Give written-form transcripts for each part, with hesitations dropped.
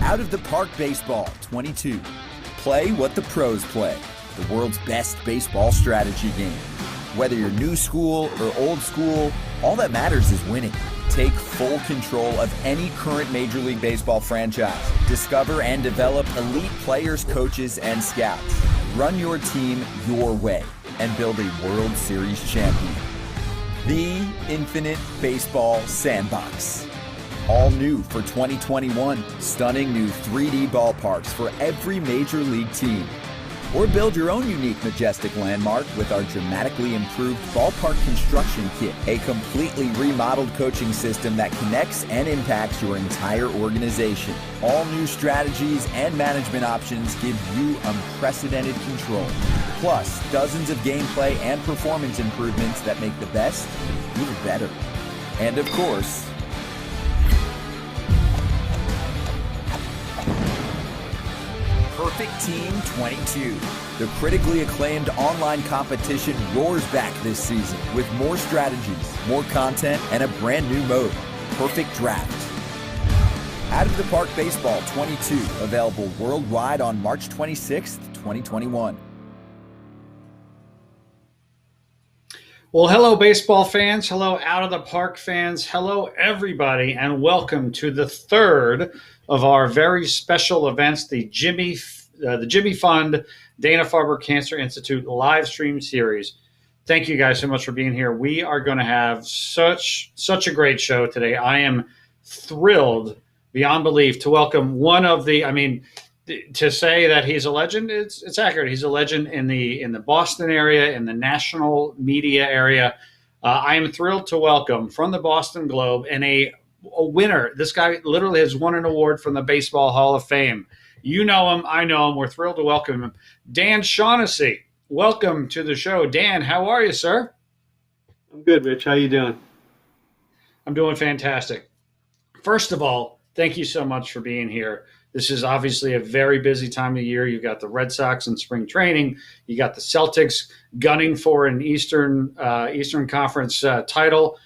Out of the Park Baseball 22. Play what the pros play. The world's best baseball strategy game. Whether you're new school or old school, all that matters is winning. Take full control of any current Major League Baseball franchise. Discover and develop elite players, coaches, and scouts. Run your team your way and build a World Series champion. The Infinite Baseball Sandbox. All new for 2021. Stunning new 3D ballparks for every Major League team. Or build your own unique, majestic landmark with our dramatically improved ballpark construction kit, a completely remodeled coaching system that connects and impacts your entire organization. All new strategies and management options give you unprecedented control. Plus, dozens of gameplay and performance improvements that make the best even better. And of course, Perfect Team 22. The critically acclaimed online competition roars back this season with more strategies, more content, and a brand new mode, Perfect Draft. Out of the Park Baseball 22, available worldwide on March 26th, 2021. Well, hello, baseball fans. Hello, Out of the Park fans. Hello, everybody, and welcome to the third of our very special events, the Jimmy Fund Dana-Farber Cancer Institute live stream series. Thank you guys so much for being here. We are going to have such a great show today. I am thrilled beyond belief to welcome one of the, to say that he's a legend, it's accurate. He's a legend in the Boston area, in the national media area. I am thrilled to welcome from the Boston Globe and a winner. This guy literally has won an award from the Baseball Hall of Fame. You know him, I know him. We're thrilled to welcome him. Dan Shaughnessy, welcome to the show. Dan, how are you, sir? I'm good, Rich. How you doing? I'm doing fantastic. First of all, thank you so much for being here. This is obviously a very busy time of year. You've got the Red Sox in spring training. You got the Celtics gunning for an Eastern Conference title.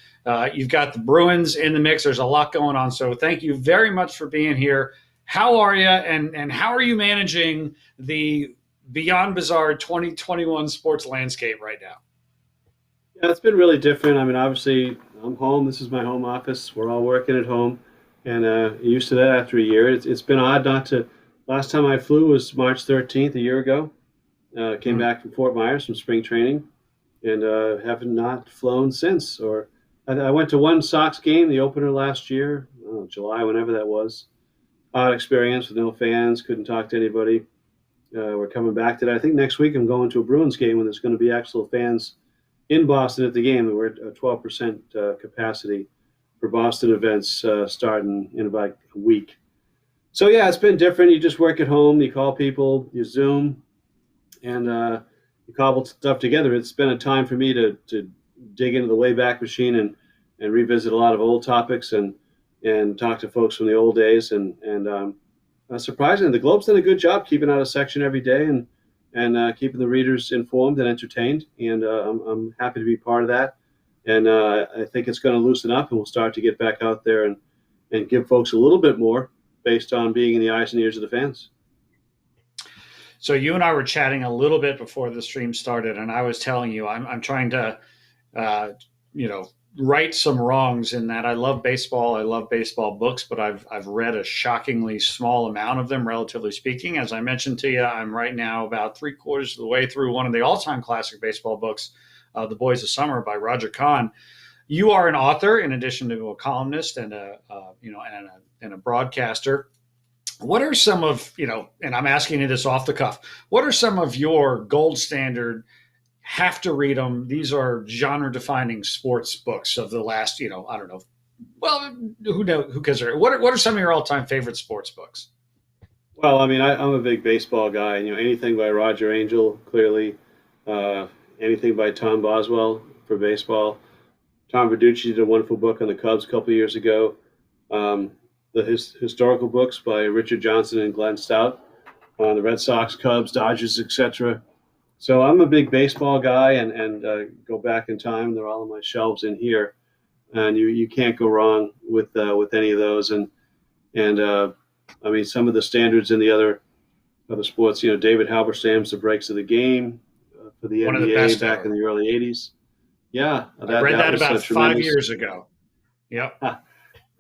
You've got the Bruins in the mix. There's a lot going on. So thank you very much for being here. How are you, and how are you managing the beyond bizarre 2021 sports landscape right now? Yeah, it's been really different. I mean, obviously, I'm home. This is my home office. We're all working at home, and used to that after a year. It's been odd not to. Last time I flew was March 13th, a year ago. Came back from Fort Myers from spring training, and haven't not flown since. Or I went to one Sox game, the opener last year, July, whenever that was. Odd experience with no fans. Couldn't talk to anybody. We're coming back to that. I think next week I'm going to a Bruins game when there's going to be actual fans in Boston at the game. We're at 12% capacity for Boston events starting in about a week. So yeah, it's been different. You just work at home, you call people, you Zoom, and you cobble stuff together. It's been a time for me to dig into the Wayback Machine and revisit a lot of old topics and talk to folks from the old days. And surprisingly, the Globe's done a good job keeping out a section every day and keeping the readers informed and entertained. And I'm happy to be part of that. And I think it's going to loosen up, and we'll start to get back out there and give folks a little bit more based on being in the eyes and ears of the fans. So you and I were chatting a little bit before the stream started, and I was telling you I'm trying to, right some wrongs in that I love baseball. I love baseball books, but I've read a shockingly small amount of them, relatively speaking. As I mentioned to you, I'm right now about 3/4 of the way through one of the all-time classic baseball books, The Boys of Summer by Roger Kahn. You are an author, in addition to a columnist and a broadcaster. What are some of, and I'm asking you this off the cuff, what are some of your gold standard, have to read them, these are genre defining sports books of the last, I don't know, well, who cares? What are some of your all time favorite sports books? Well, I mean, I'm a big baseball guy. Anything by Roger Angel, clearly. Anything by Tom Boswell for baseball. Tom Verducci did a wonderful book on the Cubs a couple of years ago. The historical books by Richard Johnson and Glenn Stout on the Red Sox, Cubs, Dodgers, etc. So I'm a big baseball guy, and go back in time. They're all on my shelves in here, and you can't go wrong with any of those. And I mean, some of the standards in the other sports. David Halberstam's The Breaks of the Game for the One of the NBA best back ever. in the early '80s. Yeah, I read that was about tremendous. 5 years ago. Yep.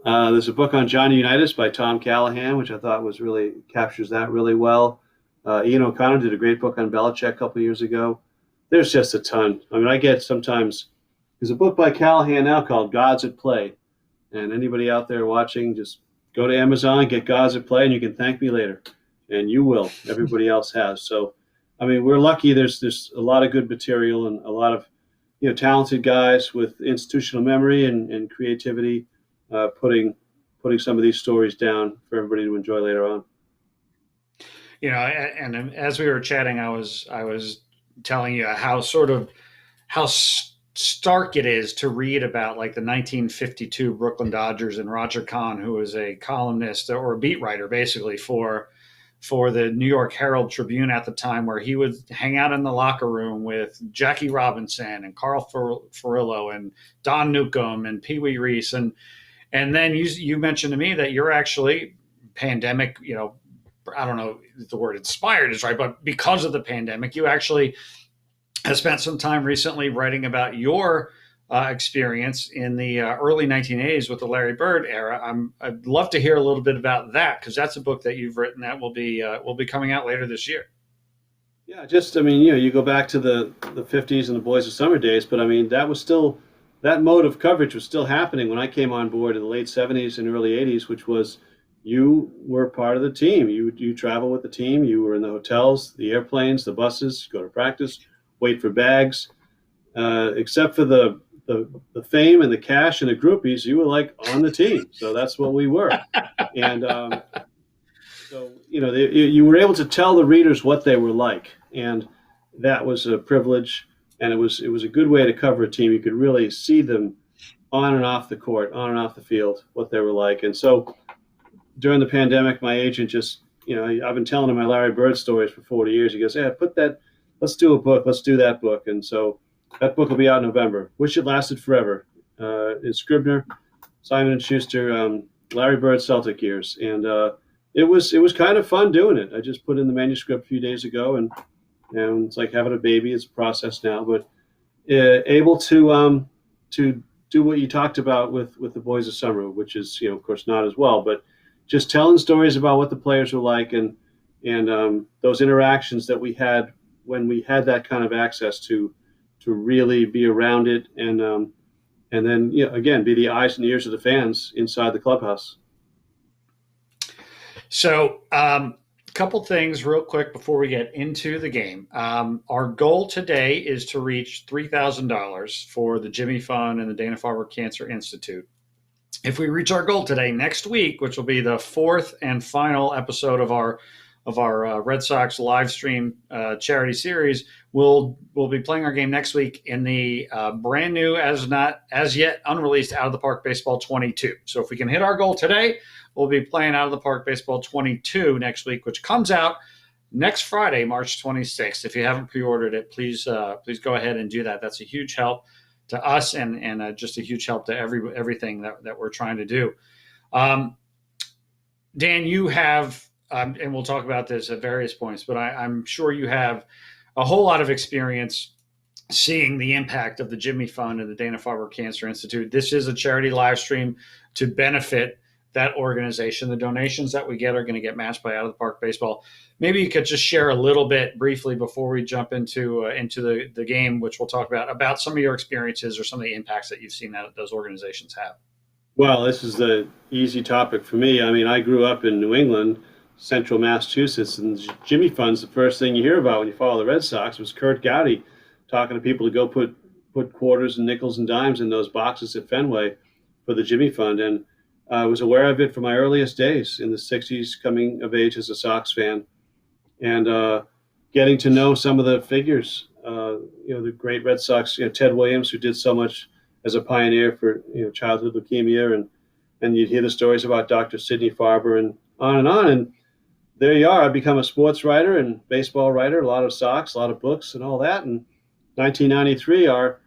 There's a book on Johnny Unitas by Tom Callahan, which I thought really captures that really well. Ian O'Connor did a great book on Belichick a couple of years ago. There's just a ton. I mean, I get sometimes, there's a book by Callahan now called Gods at Play. And anybody out there watching, just go to Amazon, get Gods at Play, and you can thank me later. And you will. Everybody else has. So, I mean, we're lucky. There's a lot of good material and a lot of talented guys with institutional memory and creativity putting some of these stories down for everybody to enjoy later on. And as we were chatting, I was telling you how stark it is to read about like the 1952 Brooklyn Dodgers and Roger Kahn, who was a columnist or a beat writer basically for the New York Herald Tribune at the time, where he would hang out in the locker room with Jackie Robinson and Carl Furillo and Don Newcomb and Pee Wee Reese. And then you mentioned to me that you're actually pandemic, I don't know if the word inspired is right, but because of the pandemic, you actually have spent some time recently writing about your experience in the early 1980s with the Larry Bird era. I'd love to hear a little bit about that, because that's a book that you've written that will be coming out later this year. Yeah, you go back to the 50s and the Boys of Summer days, but I mean, that mode of coverage was still happening when I came on board in the late 70s and early 80s, which was you were part of the team. You travel with the team. You were in the hotels, the airplanes, the buses, go to practice, wait for bags. Except for the the fame and the cash and the groupies, you were like on the team. So that's what we were. And so, you were able to tell the readers what they were like. And that was a privilege. And it was a good way to cover a team. You could really see them on and off the court, on and off the field, what they were like. And so during the pandemic, my agent just, I've been telling him my Larry Bird stories for 40 years. He goes, let's do a book. Let's do that book. And so that book will be out in November. Wish It Lasted Forever. It's Scribner, Simon & Schuster, Larry Bird Celtic years. And it was kind of fun doing it. I just put in the manuscript a few days ago, and it's like having a baby. It's a process now, but able to do what you talked about with the Boys of Summer, which is, of course, not as well, but just telling stories about what the players were like, and those interactions that we had when we had that kind of access to really be around it, and then again, be the eyes and ears of the fans inside the clubhouse. So couple things real quick before we get into the game. Our goal today is to reach $3,000 for the Jimmy Fund and the Dana-Farber Cancer Institute. If we reach our goal today, next week, which will be the fourth and final episode of our Red Sox live stream charity series, we'll be playing our game next week in the brand new, as yet unreleased, Out of the Park Baseball 22. So if we can hit our goal today, we'll be playing Out of the Park Baseball 22 next week, which comes out next Friday, March 26th. If you haven't pre-ordered it, please go ahead and do that. That's a huge help to us, and just a huge help to everything that we're trying to do. Dan, you have, and we'll talk about this at various points, but I'm sure you have a whole lot of experience seeing the impact of the Jimmy Fund and the Dana-Farber Cancer Institute. This is a charity live stream to benefit that organization. The donations that we get are going to get matched by Out of the Park Baseball. Maybe you could just share a little bit briefly before we jump into the game, which we'll talk about some of your experiences or some of the impacts that you've seen that those organizations have. Well, this is the easy topic for me. I mean, I grew up in New England, central Massachusetts, and Jimmy Fund's the first thing you hear about when you follow the Red Sox was Kurt Gowdy talking to people to go put quarters and nickels and dimes in those boxes at Fenway for the Jimmy Fund. And I was aware of it from my earliest days in the 60s, coming of age as a Sox fan, and getting to know some of the figures, the great Red Sox, Ted Williams, who did so much as a pioneer for childhood leukemia, and you'd hear the stories about Dr. Sidney Farber and on and on. And there you are. I've become a sports writer and baseball writer, a lot of Sox, a lot of books and all that. And 1993, our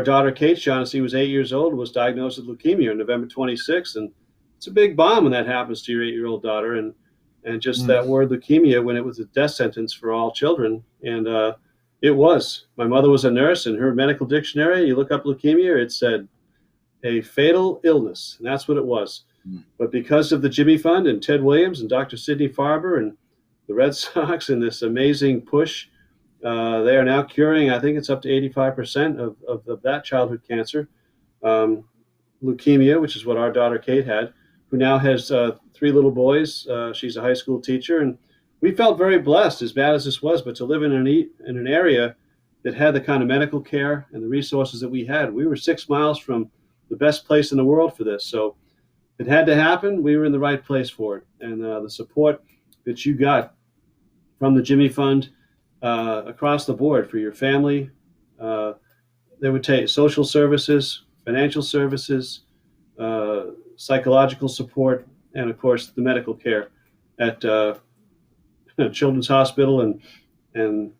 daughter, Kate Shaughnessy, was 8 years old, was diagnosed with leukemia on November 26th. And it's a big bomb when that happens to your 8-year-old daughter. And just that word leukemia, when it was a death sentence for all children. And it was. My mother was a nurse, and her medical dictionary, you look up leukemia, it said a fatal illness. And that's what it was. But because of the Jimmy Fund and Ted Williams and Dr. Sidney Farber and the Red Sox and this amazing push, they are now curing, I think it's up to 85% of that childhood cancer. Leukemia, which is what our daughter Kate had, who now has 3 little boys. She's a high school teacher. And we felt very blessed, as bad as this was, but to live in an area that had the kind of medical care and the resources that we had. We were 6 miles from the best place in the world for this. So it had to happen. We were in the right place for it. And the support that you got from the Jimmy Fund across the board for your family, they would take social services, financial services, psychological support, and of course the medical care at Children's Hospital and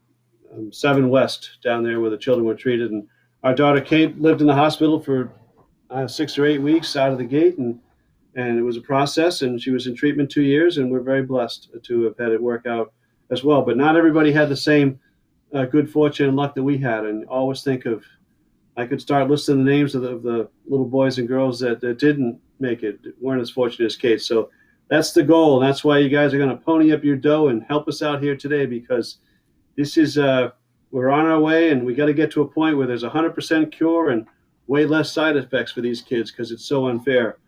7 West down there where the children were treated. And our daughter Kate lived in the hospital for 6 or 8 weeks out of the gate, and it was a process, and she was in treatment 2 years, and we're very blessed to have had it work out as well. But not everybody had the same good fortune and luck that we had. And always think of, I could start listing the names of the little boys and girls that didn't make it, weren't as fortunate as Kate. So that's the goal. And that's why you guys are going to pony up your dough and help us out here today, because this is, we're on our way, and we got to get to a point where there's 100% cure and way less side effects for these kids, because it's so unfair.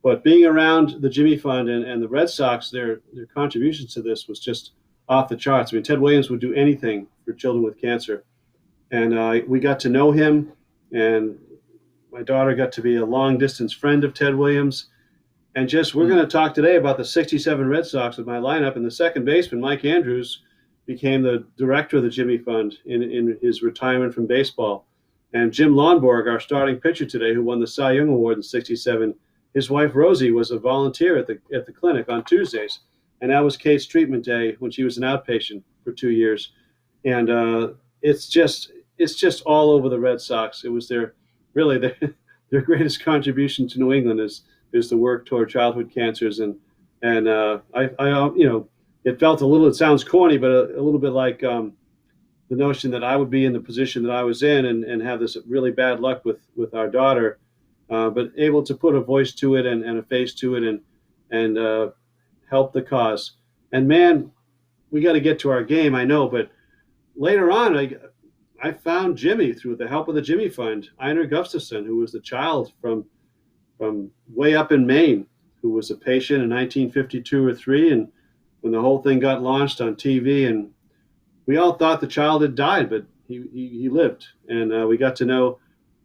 But being around the Jimmy Fund and the Red Sox, their contributions to this was just off the charts. I mean, Ted Williams would do anything for children with cancer. And we got to know him, and my daughter got to be a long-distance friend of Ted Williams. And we're going to talk today about the 67 Red Sox with my lineup. And the second baseman, Mike Andrews, became the director of the Jimmy Fund in his retirement from baseball. And Jim Lonborg, our starting pitcher today, who won the Cy Young Award in '67, his wife Rosie was a volunteer at the clinic on Tuesdays. And that was Kate's treatment day when she was an outpatient for 2 years. And it's just all over the Red Sox. It was their greatest contribution to New England is the work toward childhood cancers. And it felt it sounds corny, but a little bit like the notion that I would be in the position that I was in and have this really bad luck with our daughter, but able to put a voice to it and a face to it and help the cause. And man, we got to get to our game, I know, but later on, I found Jimmy through the help of the Jimmy Fund. Einar Gustafsson, who was the child from way up in Maine, who was a patient in 1952 or 3, and when the whole thing got launched on TV, and we all thought the child had died, but he lived. And we got to know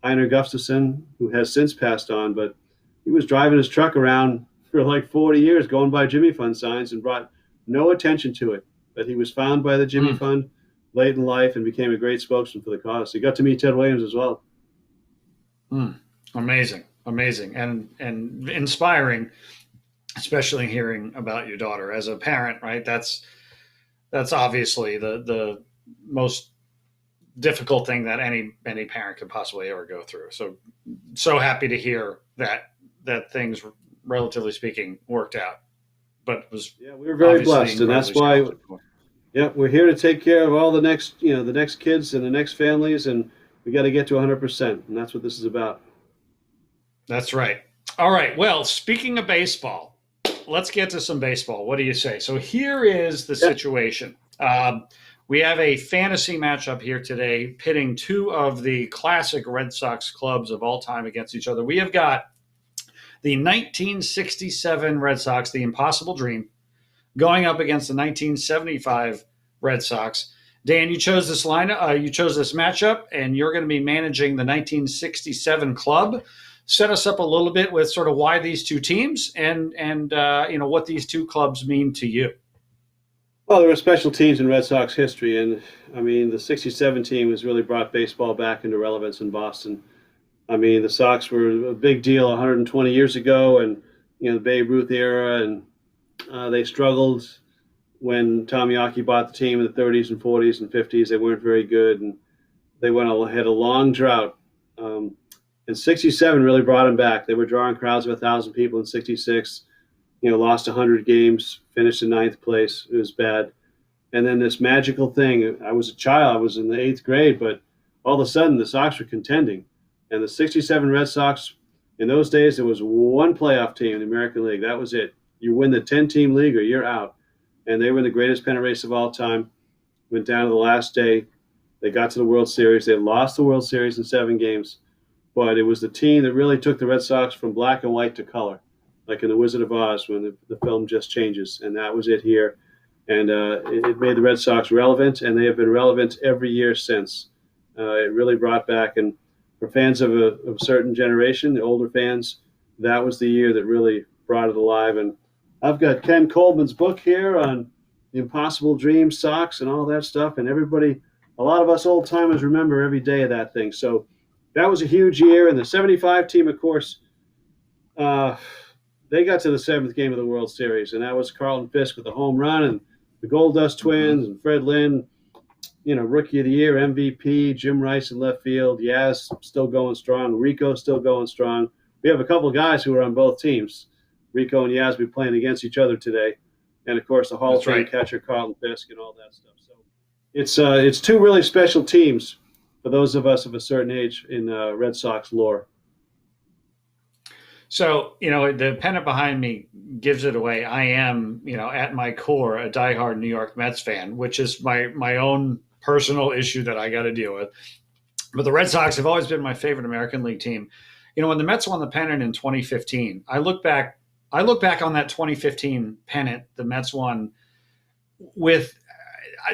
Einar Gustafsson, who has since passed on, but he was driving his truck around for like 40 years, going by Jimmy Fund signs and brought no attention to it. But he was found by the Jimmy Fund late in life and became a great spokesman for the cause. So he got to meet Ted Williams as well. Amazing, and inspiring, especially hearing about your daughter as a parent, right? That's obviously the most difficult thing that any parent could possibly ever go through. So happy to hear that things, relatively speaking, worked out. But it was we were very blessed, and that's why. Yeah, we're here to take care of all the next kids and the next families, and we got to get to 100%, and that's what this is about. That's right. All right. Well, speaking of baseball, let's get to some baseball. What do you say? So here is the situation. We have a fantasy matchup here today, pitting two of the classic Red Sox clubs of all time against each other. We have got the 1967 Red Sox, the Impossible Dream, going up against the 1975 Red Sox. Dan, you chose this lineup. You chose this matchup, and you're going to be managing the 1967 club. Set us up a little bit with sort of why these two teams and what these two clubs mean to you. Well, there were special teams in Red Sox history, and I mean the '67 team has really brought baseball back into relevance in Boston. I mean, the Sox were a big deal 120 years ago, and the Babe Ruth era, and they struggled when Tom Yawkey bought the team in the 30s and 40s and 50s. They weren't very good, and they had a long drought. And '67 really brought them back. They were drawing crowds of 1,000 people in '66. Lost 100 games, finished in 9th place. It was bad. And then this magical thing. I was a child. I was in the 8th grade, but all of a sudden the Sox were contending. And the '67 Red Sox, in those days, there was one playoff team in the American League. That was it. You win the 10-team league or you're out. And they were in the greatest pennant race of all time. Went down to the last day. They got to the World Series. They lost the World Series in 7 games. But it was the team that really took the Red Sox from black and white to color, like in The Wizard of Oz when the film just changes. And that was it here. And it made the Red Sox relevant, and they have been relevant every year since. It really brought back, and for fans of a certain generation, the older fans, that was the year that really brought it alive. And I've got Ken Coleman's book here on the Impossible Dream Sox and all that stuff. And everybody, a lot of us old timers remember every day of that thing. So that was a huge year. And the '75 team, of course, they got to the 7th game of the World Series, and that was Carlton Fisk with a home run, and the Gold Dust Twins and Fred Lynn, Rookie of the Year, MVP, Jim Rice in left field, Yaz still going strong, Rico still going strong. We have a couple of guys who are on both teams. Rico and Yaz will be playing against each other today, and of course the Hall of Fame catcher Carlton Fisk and all that stuff. So it's two really special teams for those of us of a certain age in Red Sox lore. So, the pennant behind me gives it away. I am, at my core, a diehard New York Mets fan, which is my own personal issue that I got to deal with. But the Red Sox have always been my favorite American League team. When the Mets won the pennant in 2015, I look back on that 2015 pennant the Mets won with,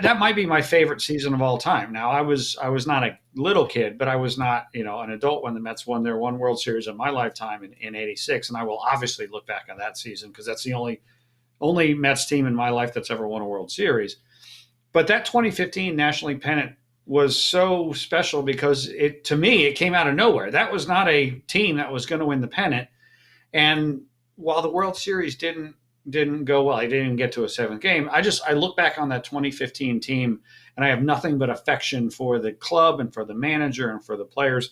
that might be my favorite season of all time. Now, I was not a little kid, but I was not, an adult when the Mets won their one World Series in my lifetime in '86, and I will obviously look back on that season because that's the only Mets team in my life that's ever won a World Series. But that 2015 National League pennant was so special because to me it came out of nowhere. That was not a team that was going to win the pennant, and while the World Series didn't go well, they didn't even get to a seventh game. I look back on that 2015 team, and I have nothing but affection for the club and for the manager and for the players.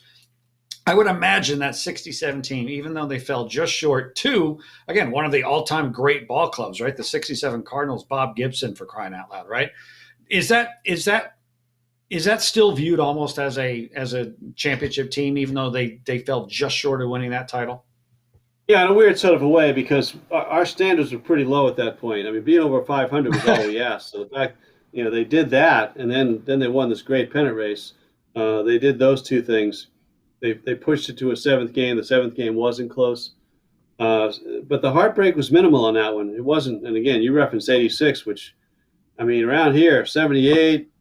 I would imagine that 67 team, even though they fell just short to, again, one of the all-time great ball clubs, right? The 67 Cardinals, Bob Gibson, for crying out loud, right? Is that still viewed almost as a championship team, even though they fell just short of winning that title? Yeah, in a weird sort of a way, because our standards were pretty low at that point. I mean, being over 500 was all we asked. So the fact, they did that, and then they won this great pennant race. They did those two things. They pushed it to a seventh game. The seventh game wasn't close. But the heartbreak was minimal on that one. It wasn't, and again, you referenced 86, which, I mean, around here, 78,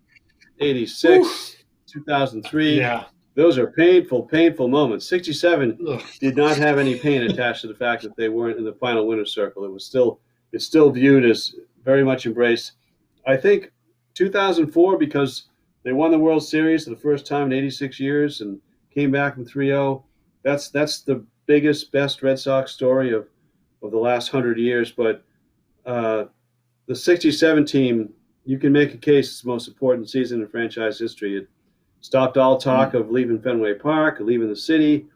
86, Oof. 2003. Yeah. Those are painful moments. 67 did not have any pain attached to the fact that they weren't in the final winner's circle. It's still viewed as very much embraced. I think 2004, because they won the World Series for the first time in 86 years and came back from 3-0. That's the biggest, best Red Sox story of the last 100 years. But the 67 team, you can make a case it's the most important season in franchise history. It stopped all talk of leaving Fenway Park, leaving the city,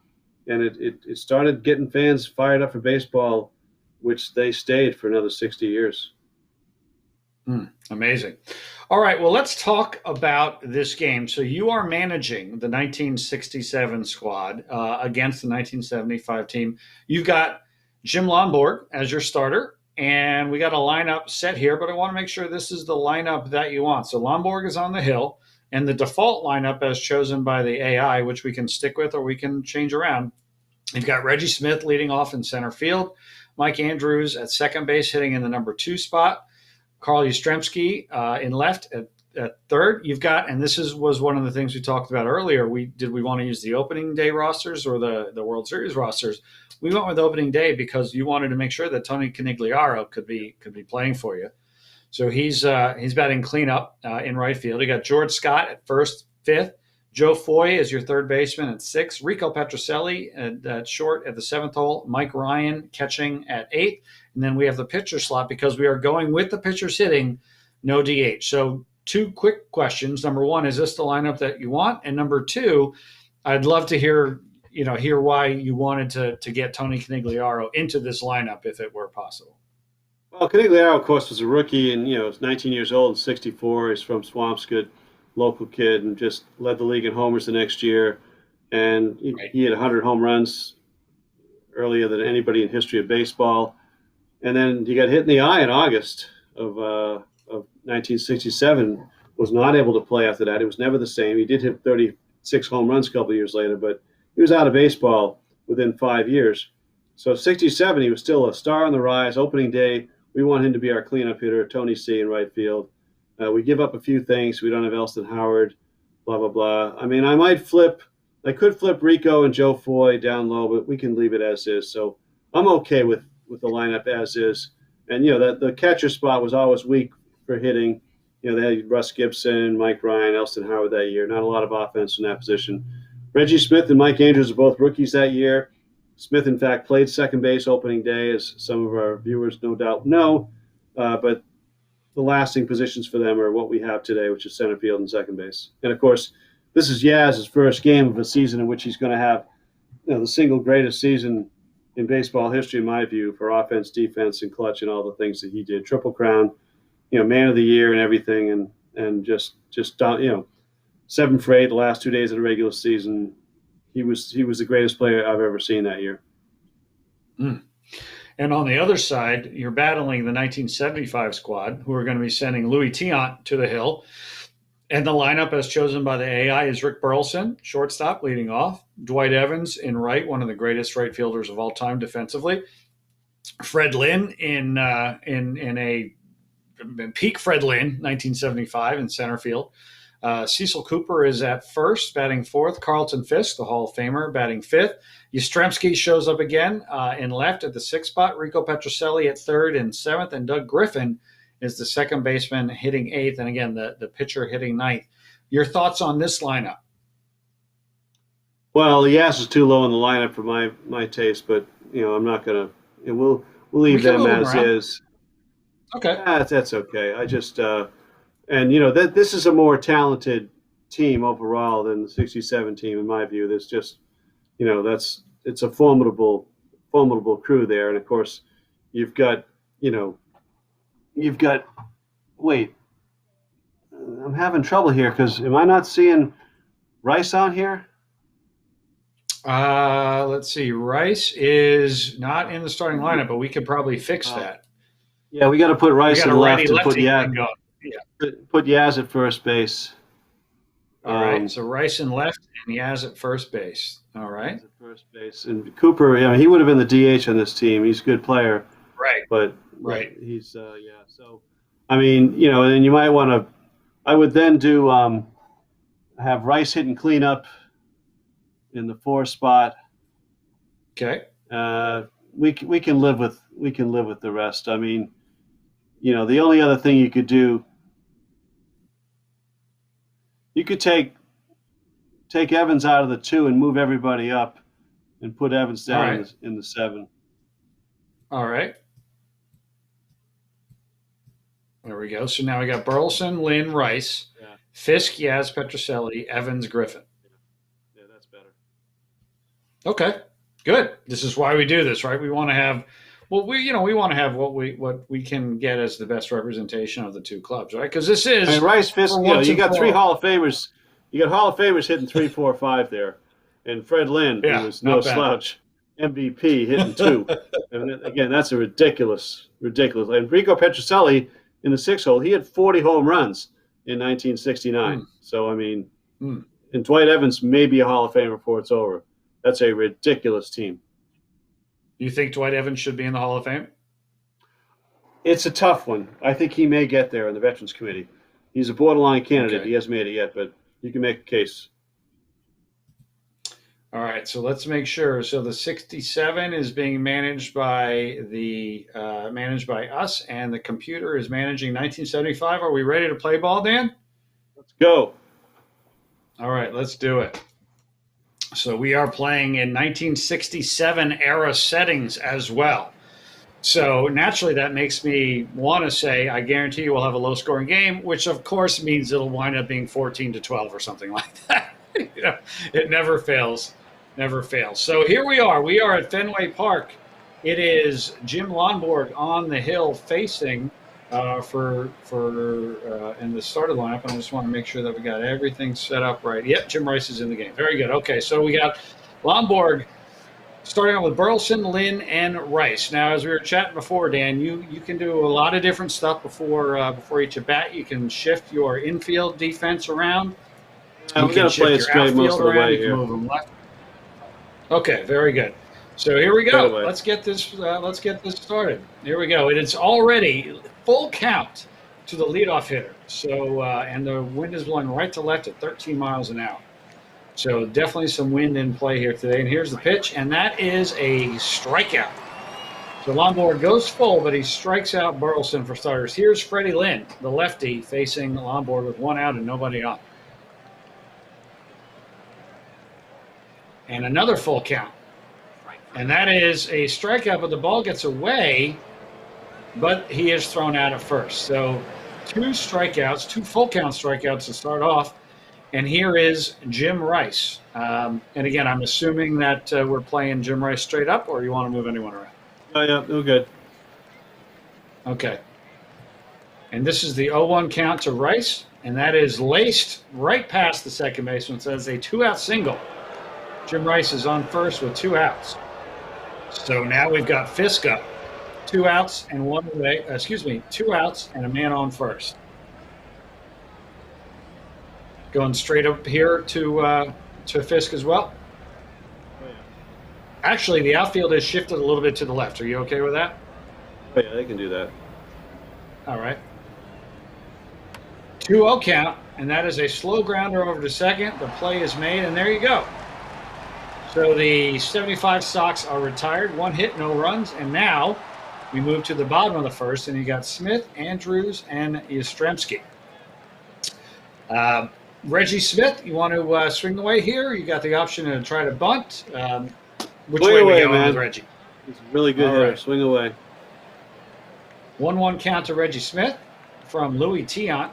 and it started getting fans fired up for baseball, which they stayed for another 60 years. Amazing. All right, well, let's talk about this game. So you are managing the 1967 squad against the 1975 team. You've got Jim Lonborg as your starter, and we got a lineup set here, but I want to make sure this is the lineup that you want. So Lonborg is on the hill. And the default lineup as chosen by the AI, which we can stick with or we can change around, you've got Reggie Smith leading off in center field, Mike Andrews at second base hitting in the number 2 spot, Carl Yastrzemski in left at third. You've got, and this was one of the things we talked about earlier, did we want to use the opening day rosters or the World Series rosters? We went with opening day because you wanted to make sure that Tony Conigliaro could be playing for you. So he's batting cleanup in right field. You got George Scott at first, fifth. Joe Foy is your third baseman at 6th. Rico Petrocelli at short at the 7th hole. Mike Ryan catching at 8th. And then we have the pitcher slot because we are going with the pitchers hitting, no DH. So 2 quick questions. Number 1, is this the lineup that you want? And number 2, I'd love to hear why you wanted to get Tony Conigliaro into this lineup if it were possible. Well, Conigliaro, of course, was a rookie, and he's 19 years old and 64. He's from Swampscott, local kid, and just led the league in homers the next year. And he had 100 home runs earlier than anybody in history of baseball. And then he got hit in the eye in August of 1967. Was not able to play after that. It was never the same. He did hit 36 home runs a couple of years later, but he was out of baseball within 5 years. So 67, he was still a star on the rise. Opening day, we want him to be our cleanup hitter, Tony C. in right field. We give up a few things. We don't have Elston Howard, blah, blah, blah. I mean, I could flip Rico and Joe Foy down low, but we can leave it as is. So I'm okay with the lineup as is. And, the catcher spot was always weak for hitting. They had Russ Gibson, Mike Ryan, Elston Howard that year. Not a lot of offense in that position. Reggie Smith and Mike Andrews are both rookies that year. Smith, in fact, played second base opening day, as some of our viewers no doubt know. But the lasting positions for them are what we have today, which is center field and second base. And, of course, this is Yaz's first game of a season in which he's going to have the single greatest season in baseball history, in my view, for offense, defense, and clutch and all the things that he did. Triple crown, man of the year and everything, and just 7 for 8 the last 2 days of the regular season. He was the greatest player I've ever seen that year. And on the other side, you're battling the 1975 squad, who are going to be sending Louis Tiant to the hill. And the lineup as chosen by the AI is Rick Burleson, shortstop, leading off. Dwight Evans in right, one of the greatest right fielders of all time defensively. Fred Lynn in a peak Fred Lynn, 1975 in center field. Cecil Cooper is at first, batting fourth. Carlton Fisk, the Hall of Famer, batting fifth. Yastrzemski shows up again in left at the sixth spot. Rico Petrocelli at third and seventh. And Doug Griffin is the second baseman hitting eighth. And again, the pitcher hitting ninth. Your thoughts on this lineup? Well, Yaz is too low in the lineup for my taste, but I'm not gonna. We'll leave them as is. Okay, that's okay. I just this is a more talented team overall than the '67 team in my view. There's just it's a formidable crew there, and of course you've got. Wait, I'm having trouble here because am I not seeing Rice on here? Let's see. Rice is not in the starting lineup, but we could probably fix that. Yeah, we got to put Rice in left and put Yaz. Put Yaz at first base. All right. So Rice in left and Yaz at first base. All right. At first base, and Cooper. He would have been the DH on this team. He's a good player. Right. But he's So, and you might want to. I would then do have Rice hitting cleanup in the fourth spot. Okay. We can live with the rest. The only other thing you could do, you could take Evans out of the 2 and move everybody up, and put Evans down in the 7. All right. There we go. So now we got Burleson, Lynn, Rice, Fisk, Yaz, Petrocelli, Evans, Griffin. Yeah, that's better. Okay, good. This is why we do this, right? We want to have, we want to have what we can get as the best representation of the two clubs, right? Because this is Rice, Fisk. You got 3 Hall of Famers. You got Hall of Famers hitting 3, 4, 5 there, and Fred Lynn, who was no slouch, MVP hitting 2. And again, that's a ridiculous. And Rico Petrocelli in the 6 hole, he had 40 home runs in 1969. So and Dwight Evans may be a Hall of Famer before it's over. That's a ridiculous team. You think Dwight Evans should be in the Hall of Fame? It's a tough one. I think he may get there in the Veterans Committee. He's a borderline candidate. Okay. He hasn't made it yet, but you can make a case. All right, so let's make sure. So the 67 is being managed by us, and the computer is managing 1975. Are we ready to play ball, Dan? Let's go. All right, let's do it. So we are playing in 1967 era settings as well. So naturally, that makes me want to say, I guarantee you we'll have a low-scoring game, which of course means it'll wind up being 14-12 or something like that. It never fails. Never fails. So here we are. We are at Fenway Park. It is Jim Lonborg on the hill facing in the starting lineup. And I just want to make sure that we got everything set up right. Yep, Jim Rice is in the game. Very good. Okay, so we got Lonborg starting out with Burleson, Lynn, and Rice. Now, as we were chatting before, Dan, you can do a lot of different stuff before each at bat. You can shift your infield defense around. We're going to play it straight most of the way here. Move them left. Okay, very good. So here we go. Let's get this started. Here we go. It is already full count to the leadoff hitter. So and the wind is blowing right to left at 13 miles an hour. So definitely some wind in play here today. And here's the pitch, and that is a strikeout. So Lonborg goes full, but he strikes out Burleson for starters. Here's Freddie Lynn, the lefty, facing Lonborg with 1 out and nobody on. And another full count. And that is a strikeout, but the ball gets away, but he is thrown out at first. So 2 strikeouts, 2 full count strikeouts to start off. And here is Jim Rice. And again, I'm assuming that we're playing Jim Rice straight up, or you want to move anyone around? Oh, yeah, we're good. Okay. And this is the 0-1 count to Rice, and that is laced right past the second baseman. So it's a 2-out single. Jim Rice is on first with 2 outs. So now we've got Fisk up. 2 outs and 1 away. 2 outs and a man on first. Going straight up here to Fisk as well. Oh, yeah. Actually, the outfield is shifted a little bit to the left. Are you okay with that? Oh, yeah, they can do that. All right. 2-0 count, and that is a slow grounder over to second. The play is made, and there you go. So the 75 Sox are retired. 1 hit, no runs, and now we move to the bottom of the first, and you got Smith, Andrews, and Yastrzemski. Reggie Smith, you want to swing away here? You got the option to try to bunt. Which Swing way away, we going man. with Reggie? He's a really good All hitter. right. Swing away. 1-1 count to Reggie Smith from Louis Tiant.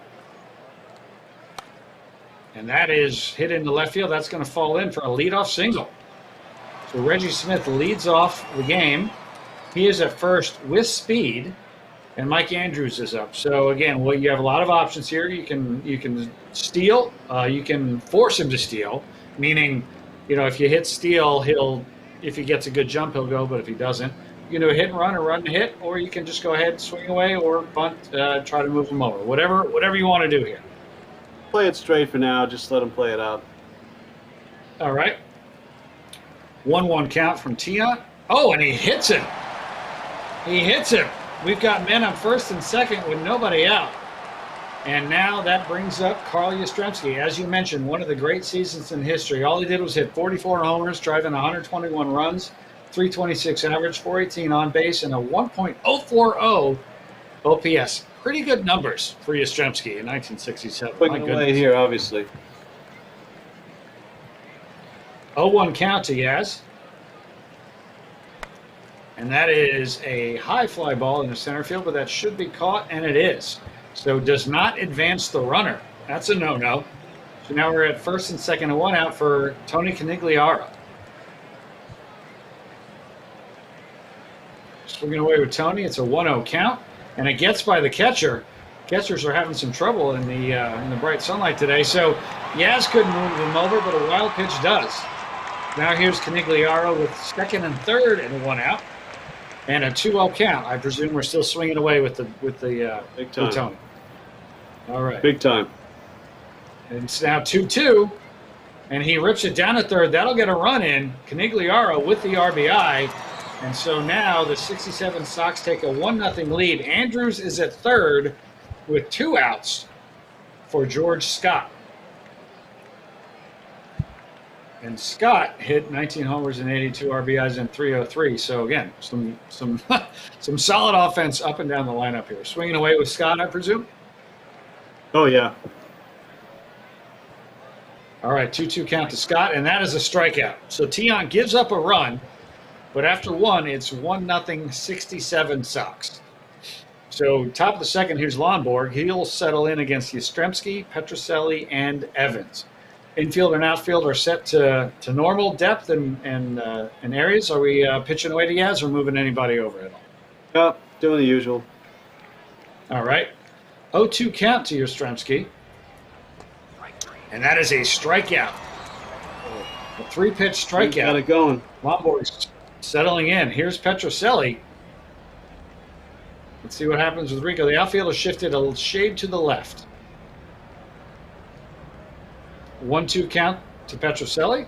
And that is hit into left field. That's going to fall in for a leadoff single. So Reggie Smith leads off the game. He is at first with speed, and Mike Andrews is up. So again, well, you have a lot of options here. You can steal. You can force him to steal, meaning, if you hit steal, if he gets a good jump, he'll go. But if he doesn't, you can do a hit and run or run and hit, or you can just go ahead and swing away or bunt, try to move him over. Whatever you want to do here. Play it straight for now. Just let him play it out. All right. 1-1 count from Tiant. Oh, and he hits him. He hits him. We've got men on first and second with nobody out. And now that brings up Carl Yastrzemski. As you mentioned, one of the great seasons in history. All he did was hit 44 homers, driving 121 runs, 326 average, 418 on base, and a 1.040 OPS. Pretty good numbers for Yastrzemski in 1967. Swing away here, obviously. 0-1 count to Yaz. And that is a high fly ball in the center field, but that should be caught, and it is. So does not advance the runner. That's a no-no. So now we're at first and second and 1 out for Tony Canigliaro. Swinging away with Tony. It's a 1-0 count, and it gets by the catcher. Catchers are having some trouble in the bright sunlight today. So Yaz couldn't move him over, but a wild pitch does. Now here's Canigliaro with second and third and 1 out, and a 2-0 count. I presume we're still swinging away with Big time. with Tony. All right. Big time. And it's now 2-2, and he rips it down at third. That'll get a run in. Canigliaro with the RBI, and so now the 67 Sox take a 1-0 lead. Andrews is at third with 2 outs for George Scott. And Scott hit 19 homers and 82 RBIs in 303. So again, some some solid offense up and down the lineup here. Swinging away with Scott, I presume. Oh yeah. All right, 2-2 count to Scott, and that is a strikeout. So Tiant gives up a run, but after 1, it's 1-0 67 Sox. So top of the second, here's Lonborg. He'll settle in against Yastrzemski, Petrocelli, and Evans. Infield and outfield are set to normal depth and areas. Are we pitching away to Yaz or moving anybody over at all? Yep, doing the usual. All right. 0-2 count to Yastrzemski. And that is a strikeout. A 3-pitch strikeout. Got it going. Lonborg's settling in. Here's Petrocelli. Let's see what happens with Rico. The outfield has shifted a shade to the left. 1-2 count to Petrocelli.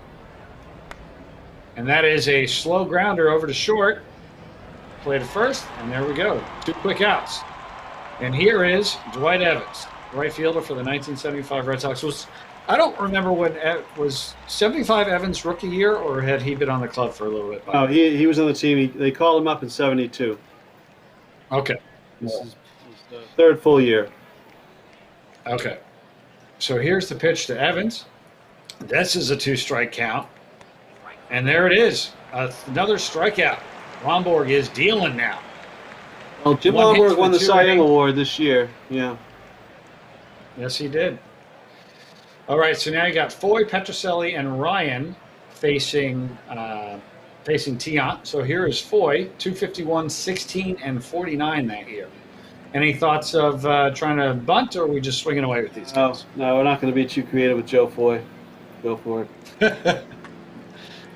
And that is a slow grounder over to short. Play to first, and there we go. 2 quick outs. And here is Dwight Evans, right fielder for the 1975 Red Sox. I don't remember when was 75 Evans' rookie year, or had he been on the club for a little bit? Oh, he was on the team. They called him up in 72. Okay. This is the third full year. Okay. So here's the pitch to Evans. This is a 2-strike count. And there it is. Another strikeout. Lonborg is dealing now. Well, Jim One hit Lonborg for won the 2 Cy Young innings. Award this year. Yeah. Yes, he did. All right, so now you got Foy, Petrocelli, and Ryan facing Tiant. So here is Foy, 251, 16, and 49 that year. Any thoughts of trying to bunt, or are we just swinging away with these guys? No, we're not going to be too creative with Joe Foy. Go for it.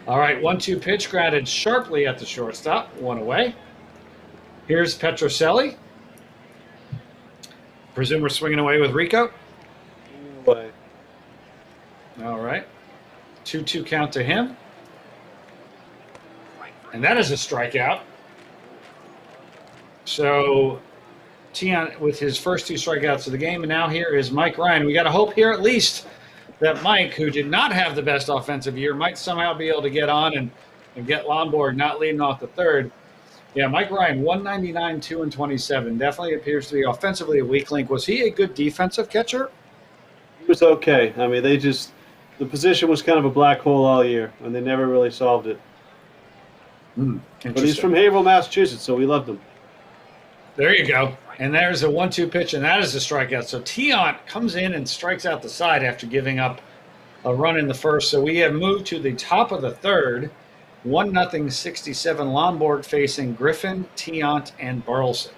All right, 1-2 pitch grounded sharply at the shortstop, 1 away. Here's Petrocelli. Presume we're swinging away with Rico. But All right. 2-2 count to him. And that is a strikeout. So Tiant with his first 2 strikeouts of the game, and now here is Mike Ryan. We got to hope here at least that Mike, who did not have the best offensive year, might somehow be able to get on and get Lomborg not leading off the third. Yeah, Mike Ryan, 199, 2-27. Definitely appears to be offensively a weak link. Was he a good defensive catcher? He was okay. I mean, the position was kind of a black hole all year, and they never really solved it. But he's from Haverhill, Massachusetts, so we loved him. There you go. And there's a 1-2 pitch, and that is a strikeout. So Tiant comes in and strikes out the side after giving up a run in the first. So we have moved to the top of the third. 1-0, 67. Lomborg facing Griffin, Tiant, and Burleson.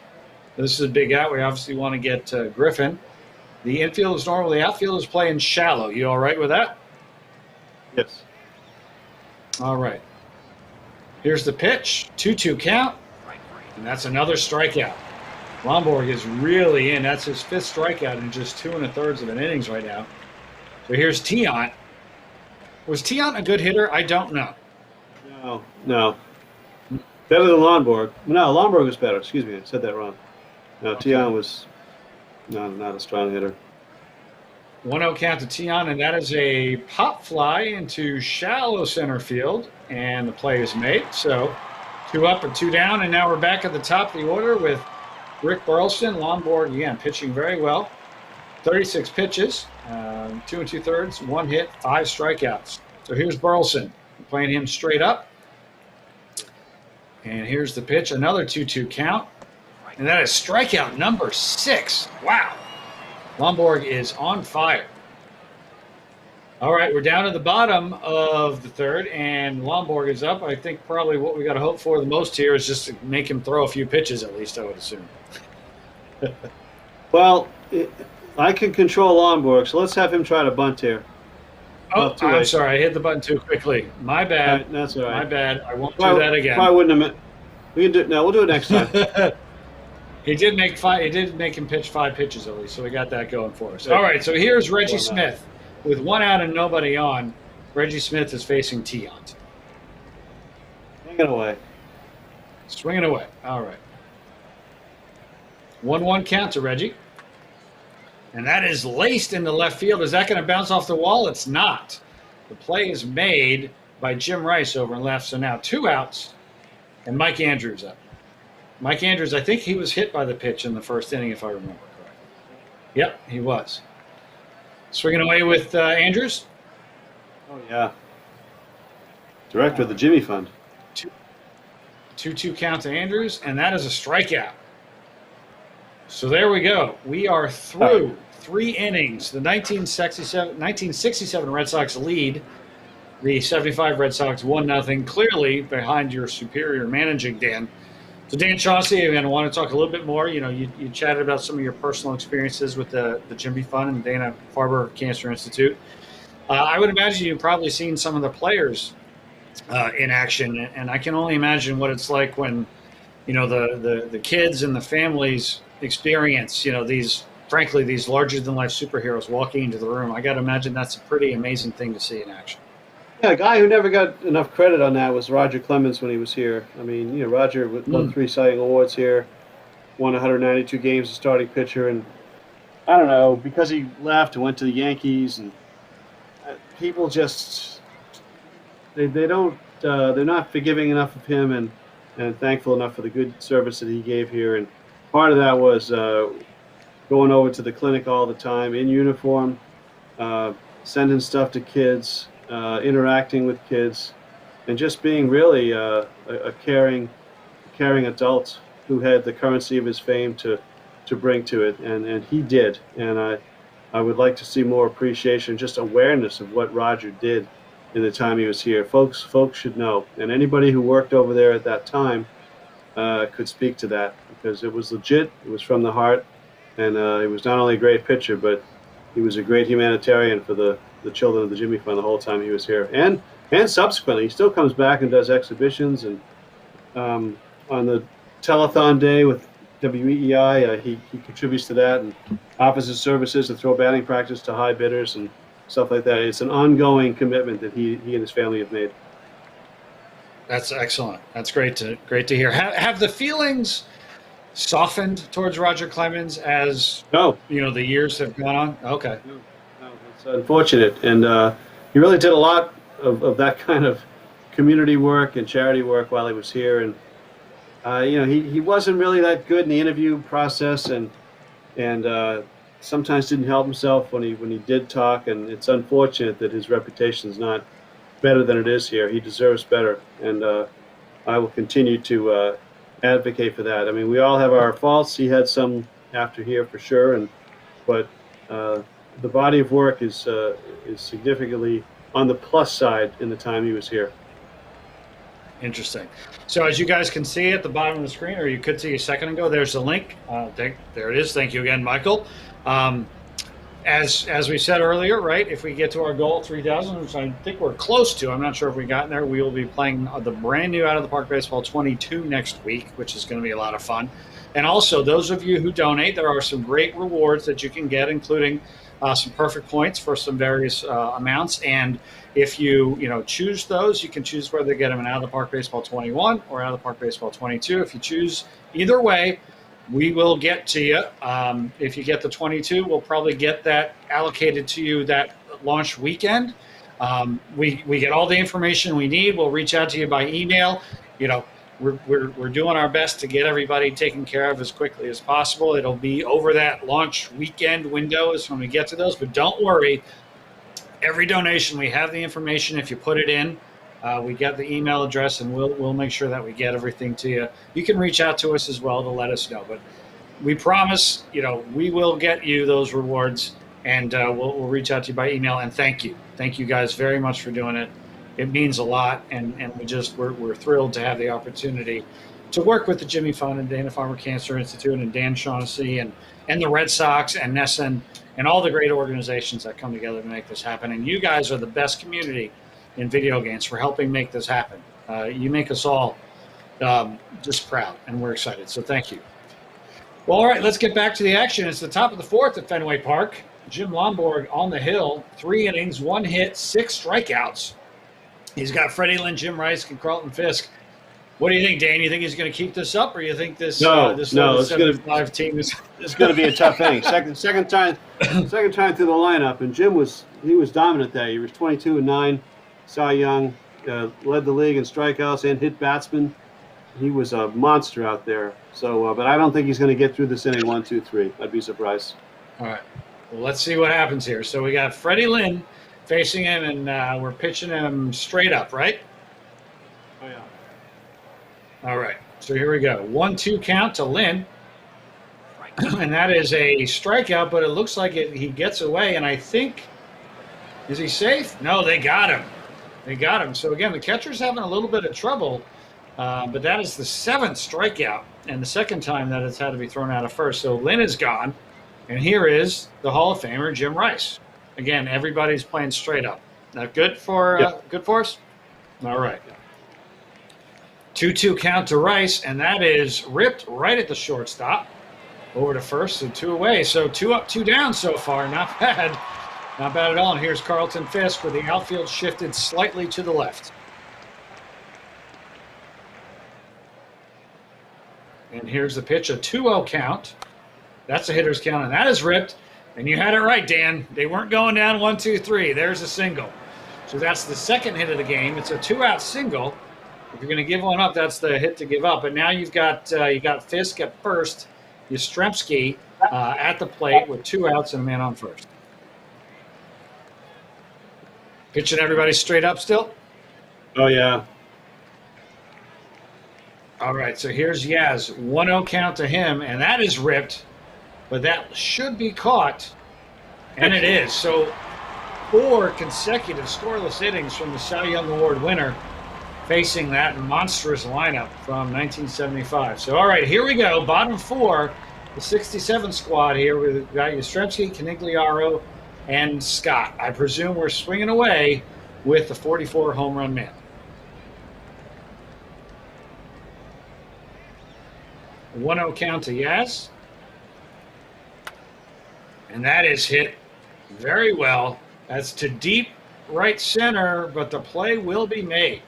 This is a big out. We obviously want to get Griffin. The infield is normal. The outfield is playing shallow. You all right with that? Yes. All right. Here's the pitch. 2-2 count. And that's another strikeout. Lomborg is really in. That's his 5th strikeout in just 2 1/3 of an innings right now. So here's Tiant. Was Tiant a good hitter? I don't know. No. Better than Lomborg. No, Lomborg was better. Excuse me, I said that wrong. No, okay. Tiant was not a strong hitter. 1-0 count to Tiant, and that is a pop fly into shallow center field, and the play is made. So 2 up and 2 down, and now we're back at the top of the order with Rick Burleson. Lomborg, again, pitching very well. 36 pitches, 2 2/3, 1 hit, 5 strikeouts. So here's Burleson, playing him straight up. And here's the pitch, another 2-2 count. And that is strikeout number 6. Wow. Lomborg is on fire. All right, we're down to the bottom of the third, and Lomborg is up. I think probably what we got to hope for the most here is just to make him throw a few pitches at least, I would assume. Well, I can control Lomborg, so let's have him try to bunt here. Oh, I'm sorry. I hit the button too quickly. My bad. All right, that's all right. My bad. I won't do that again. Probably wouldn't have. We can do it. No, we'll do it next time. He did make him pitch 5 pitches at least, so we got that going for us. All right, so here's Reggie Smith. With 1 out and nobody on, Reggie Smith is facing Tiant. Swinging away. Swinging away. All right. 1-1 count to Reggie. And that is laced into left field. Is that going to bounce off the wall? It's not. The play is made by Jim Rice over in left. So now 2 outs, and Mike Andrews up. Mike Andrews, I think he was hit by the pitch in the first inning, if I remember correctly. Yep, he was. Swinging away with Andrews. Oh, yeah. Director of the Jimmy Fund. 2-2 count to Andrews, and that is a strikeout. So there we go. We are through 3 innings. The 1967 Red Sox lead the 75 Red Sox 1-0, clearly behind your superior managing, Dan. So Dan Shaughnessy, again, I want to talk a little bit more. You know, you chatted about some of your personal experiences with the Jimmy Fund and Dana-Farber Cancer Institute. I would imagine you've probably seen some of the players in action, and I can only imagine what it's like when, you know, the kids and the families experience, you know, these larger-than-life superheroes walking into the room. I got to imagine that's a pretty amazing thing to see in action. Yeah, a guy who never got enough credit on that was Roger Clemens when he was here. I mean, you know, Roger won 3 Cy Young Awards here, won 192 games as starting pitcher, and I don't know, because he left and went to the Yankees, and people just they're not forgiving enough of him and thankful enough for the good service that he gave here. And part of that was going over to the clinic all the time in uniform, sending stuff to kids. Interacting with kids, and just being really a caring adult who had the currency of his fame to bring to it, and he did. And I would like to see more appreciation, just awareness of what Roger did in the time he was here. Folks should know, and anybody who worked over there at that time could speak to that, because it was legit, it was from the heart, and he was not only a great pitcher, but he was a great humanitarian for the children of the Jimmy Fund the whole time he was here, and subsequently he still comes back and does exhibitions, and on the telethon day with WEEI, he contributes to that and offers his services to throw batting practice to high bidders and stuff like that. It's an ongoing commitment that he and his family have made. That's excellent. That's great to hear. Have the feelings softened towards Roger Clemens as No, the years have gone on? Okay. no, it's unfortunate. And he really did a lot of that kind of community work and charity work while he was here. And he wasn't really that good in the interview process, and sometimes didn't help himself when he did talk. And it's unfortunate that his reputation is not better than it is here. He deserves better, and I will continue to advocate for that. I mean, we all have our faults. He had some after here for sure, but the body of work is significantly on the plus side in the time he was here. Interesting. So as you guys can see at the bottom of the screen, or you could see a second ago, there's the link. There it is. Thank you again, Michael. As we said earlier, right, if we get to our goal, 3,000, which I think we're close to, I'm not sure if we got there, we will be playing the brand new Out of the Park Baseball 22 next week, which is going to be a lot of fun. And also, those of you who donate, there are some great rewards that you can get, including some perfect points for some various amounts. And if you choose those, you can choose whether to get them in Out of the Park Baseball 21 or Out of the Park Baseball 22. If you choose either way, we will get to you. If you get the 22, we'll probably get that allocated to you that launch weekend. We get all the information we need. We'll reach out to you by email. We're doing our best to get everybody taken care of as quickly as possible. It'll be over that launch weekend window is when we get to those, but don't worry. Every donation, we have the information. If you put it in, we get the email address, and we'll make sure that we get everything to you. You can reach out to us as well to let us know. But we promise, we will get you those rewards, and we'll reach out to you by email. And thank you guys very much for doing it. It means a lot, and we're thrilled to have the opportunity to work with the Jimmy Fund and Dana-Farber Cancer Institute and Dan Shaughnessy and the Red Sox and NESN and all the great organizations that come together to make this happen. And you guys are the best community in video games for helping make this happen. You make us all just proud, and we're excited. So thank you. Well, all right, let's get back to the action. It's the top of the fourth at Fenway Park. Jim Lomborg on the hill, 3 innings, 1 hit, 6 strikeouts. He's got Freddie Lynn, Jim Rice, and Carlton Fisk. What do you think, Dan? You think he's going to keep this up, or you think this it's going 75 team is? It's going to be a tough inning. Second time through the lineup, and Jim was dominant that year. He was 22-9, Cy Young, led the league in strikeouts and hit batsmen. He was a monster out there. So, but I don't think he's going to get through this inning 1, 2, 3. I'd be surprised. All right. Well, let's see what happens here. So we got Freddie Lynn facing him, and we're pitching him straight up, right? Oh yeah. All right, so here we go. 1-2 count to Lynn. And that is a strikeout, but it looks like he gets away. And I think, is he safe? No, they got him. So, again, the catcher's having a little bit of trouble. But that is the 7th strikeout and the second time that it's had to be thrown out of first. So Lynn is gone. And here is the Hall of Famer, Jim Rice. Again, everybody's playing straight up. That good for us? All right. 2-2 count to Rice, and that is ripped right at the shortstop. Over to first and 2 away. So 2 up, 2 down so far. Not bad. Not bad at all. And here's Carlton Fisk with the outfield shifted slightly to the left. And here's the pitch, a 2-0 count. That's a hitter's count, and that is ripped. And you had it right, Dan. They weren't going down 1, 2, 3. There's a single. So that's the second hit of the game. It's a 2-out single. If you're going to give one up, that's the hit to give up. But now you got Fisk at first, Yastrzemski at the plate with 2 outs and a man on first. Pitching everybody straight up still? Oh, yeah. All right, so here's Yaz. 1-0 count to him, and that is ripped, but that should be caught, and it is. So 4 consecutive scoreless innings from the Cy Young Award winner facing that monstrous lineup from 1975. So, all right, here we go. Bottom 4, the 67 squad here. We've got Yastrzemski, Canigliaro, and Scott. I presume we're swinging away with the 44 home run man. A 1-0 count to Yaz. And that is hit very well. That's to deep right center, but the play will be made.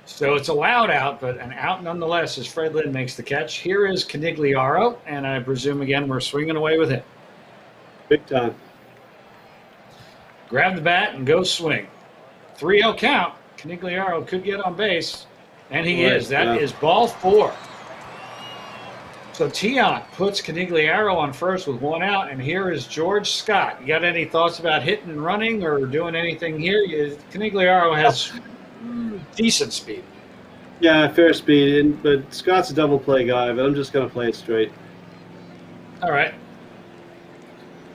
So it's allowed out, but an out nonetheless as Fred Lynn makes the catch. Here is Canigliaro, and I presume, again, we're swinging away with him. Big time. Grab the bat and go swing. 3-0 count. Canigliaro could get on base, and he is. That is ball 4. So Tiant puts Canigliaro on first with 1 out, and here is George Scott. You got any thoughts about hitting and running or doing anything here? Canigliaro has decent speed. Yeah, fair speed, but Scott's a double play guy, but I'm just going to play it straight. All right.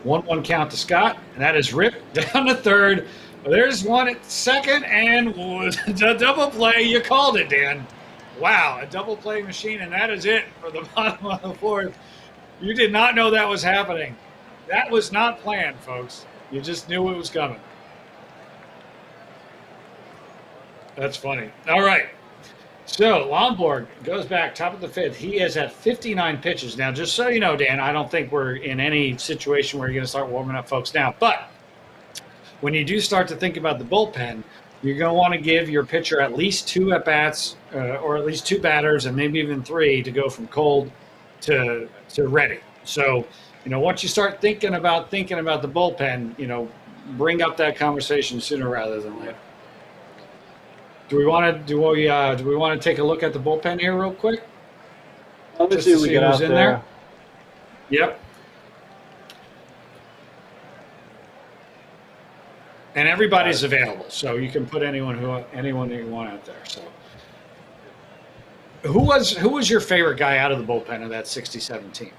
1-1 count to Scott, and that is ripped down to third. There's one at second, and a double play. You called it, Dan. Wow, a double play machine, and that is it for the bottom of the 4th. You did not know that was happening. That was not planned, folks. You just knew it was coming. That's funny. All right. So Lomborg goes back, top of the 5th. He is at 59 pitches. Now, just so you know, Dan, I don't think we're in any situation where you're going to start warming up folks now. But when you do start to think about the bullpen, you're going to want to give your pitcher at least 2 at-bats or at least 2 batters and maybe even 3 to go from cold to ready. So, once you start thinking about the bullpen, bring up that conversation sooner rather than later. Do we want to take a look at the bullpen here real quick? Let's see if we get out there. Yep. And everybody's available, so you can put anyone that you want out there. So, who was your favorite guy out of the bullpen of that '67 team?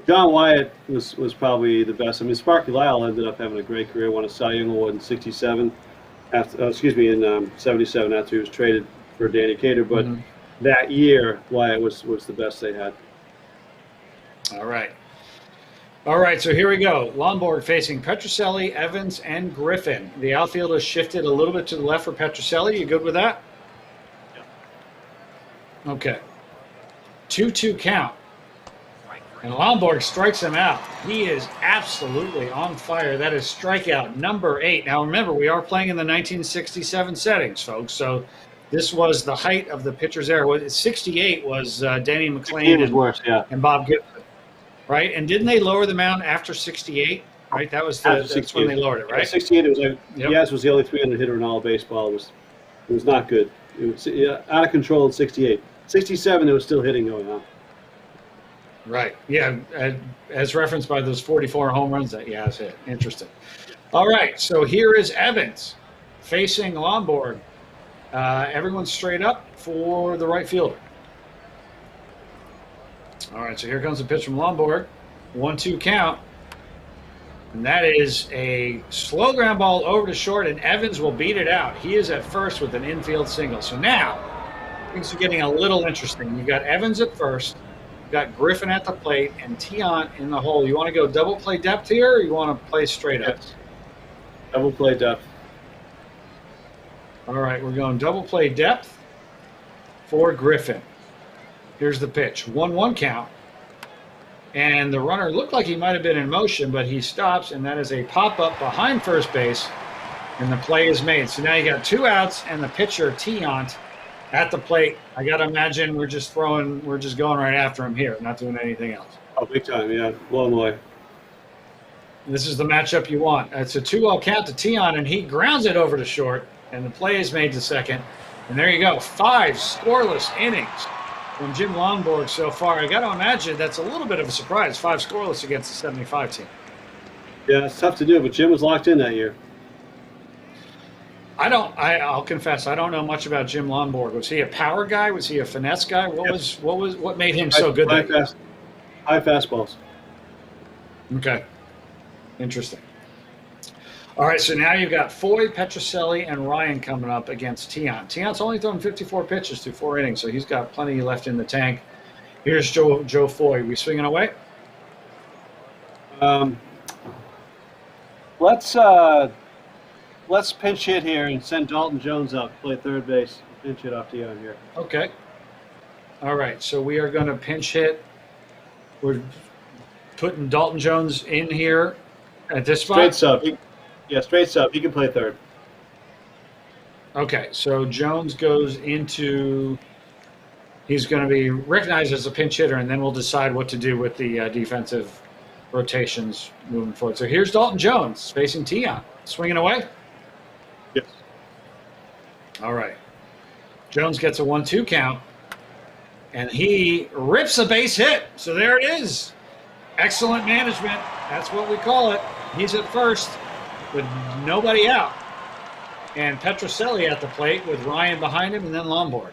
John Wyatt was probably the best. I mean, Sparky Lyle ended up having a great career. Won a Cy Young Award in '67. In '77 after he was traded for Danny Cater. But that year, Wyatt was the best they had. All right, so here we go. Lomborg facing Petrocelli, Evans, and Griffin. The outfield has shifted a little bit to the left for Petrocelli. You good with that? Yeah. Okay. 2-2 count. And Lomborg strikes him out. He is absolutely on fire. That is strikeout number 8. Now, remember, we are playing in the 1967 settings, folks. So this was the height of the pitcher's era. 68 was Danny McLean and Bob Gibson. Right, and didn't they lower the mound after +68? Right, that's when they lowered it, right? 68. It was like Yaz was the only 300 hitter in all of baseball. It was not good. It was out of control in '68. '67, there was still hitting going on. Right. Yeah, as referenced by those 44 home runs that Yaz hit. Interesting. All right, so here is Evans facing Lomborg. Everyone's straight up for the right fielder. All right, so here comes a pitch from Lomborg. 1-2 count. And that is a slow ground ball over to short, and Evans will beat it out. He is at first with an infield single. So now things are getting a little interesting. You've got Evans at first, you've got Griffin at the plate, and Tiant in the hole. You want to go double play depth here, or you want to play straight up? Double play depth. All right, we're going double play depth for Griffin. Here's the pitch. 1-1 count. And the runner looked like he might have been in motion, but he stops, and that is a pop-up behind first base, and the play is made. So now you got 2 outs, and the pitcher, Tiant, at the plate. I got to imagine we're just going right after him here, not doing anything else. Oh, big time, yeah. Blow him away. This is the matchup you want. It's a 2-0 count to Tiant, and he grounds it over to short, and the play is made to second. And there you go, 5 scoreless innings from Jim Lomborg so far. I got to imagine that's a little bit of a surprise, 5 scoreless against the 75 team. Yeah, it's tough to do, but Jim was locked in that year. I'll confess, I don't know much about Jim Lomborg. Was he a power guy? Was he a finesse guy? What made him so good? High fastballs. Okay. Interesting. All right, so now you've got Foy, Petrocelli, and Ryan coming up against Tiant. Tiant's only thrown 54 pitches through 4 innings, so he's got plenty left in the tank. Here's Joe Foy. We swinging away? Let's pinch hit here and send Dalton Jones up, play third base, pinch hit off Tiant here. Okay. All right, so we are going to pinch hit. We're putting Dalton Jones in here at this spot. Straight sub. Straight sub. He can play third. Okay, so Jones goes into. He's going to be recognized as a pinch hitter, and then we'll decide what to do with the defensive rotations moving forward. So here's Dalton Jones facing Tion, swinging away. Yes. All right. Jones gets a 1-2 count, and he rips a base hit. So there it is. Excellent management. That's what we call it. He's at first with nobody out. And Petroselli at the plate with Ryan behind him, and then Lombard.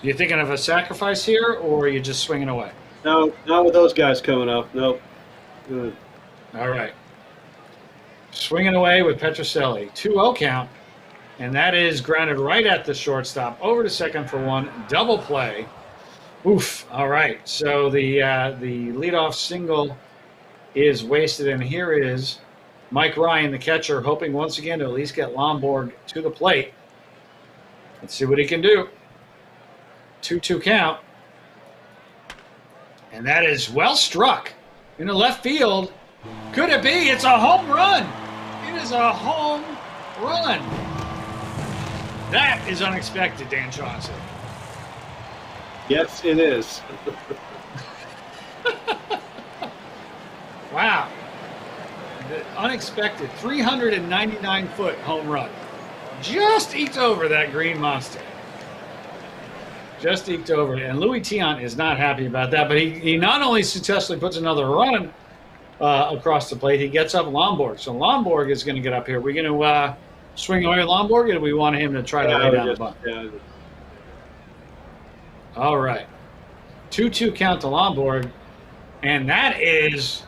You thinking of a sacrifice here, or are you just swinging away? No, not with those guys coming up. Nope. Good. All right. Swinging away with Petroselli. 2-0 count, and that is grounded right at the shortstop. Over to second for one. Double play. Oof. All right. So the leadoff single is wasted, and here is Mike Ryan, the catcher, hoping once again to at least get Lombard to the plate. Let's see what he can do. 2-2 count. And that is well struck into left field. Could it be? It's a home run. It is a home run. That is unexpected, Dan Shaughnessy. Yes, it is. Wow. The unexpected 399-foot home run. Just eked over that green monster. Just eked over it. And Louis Tion is not happy about that, but he not only successfully puts another run across the plate, he gets up Lombard. So Lombard is going to get up here. We're going to swing away with Lombard, or do we want him to try to lay down the bunt? Yeah. All right. 2-2 count to Lombard. And that is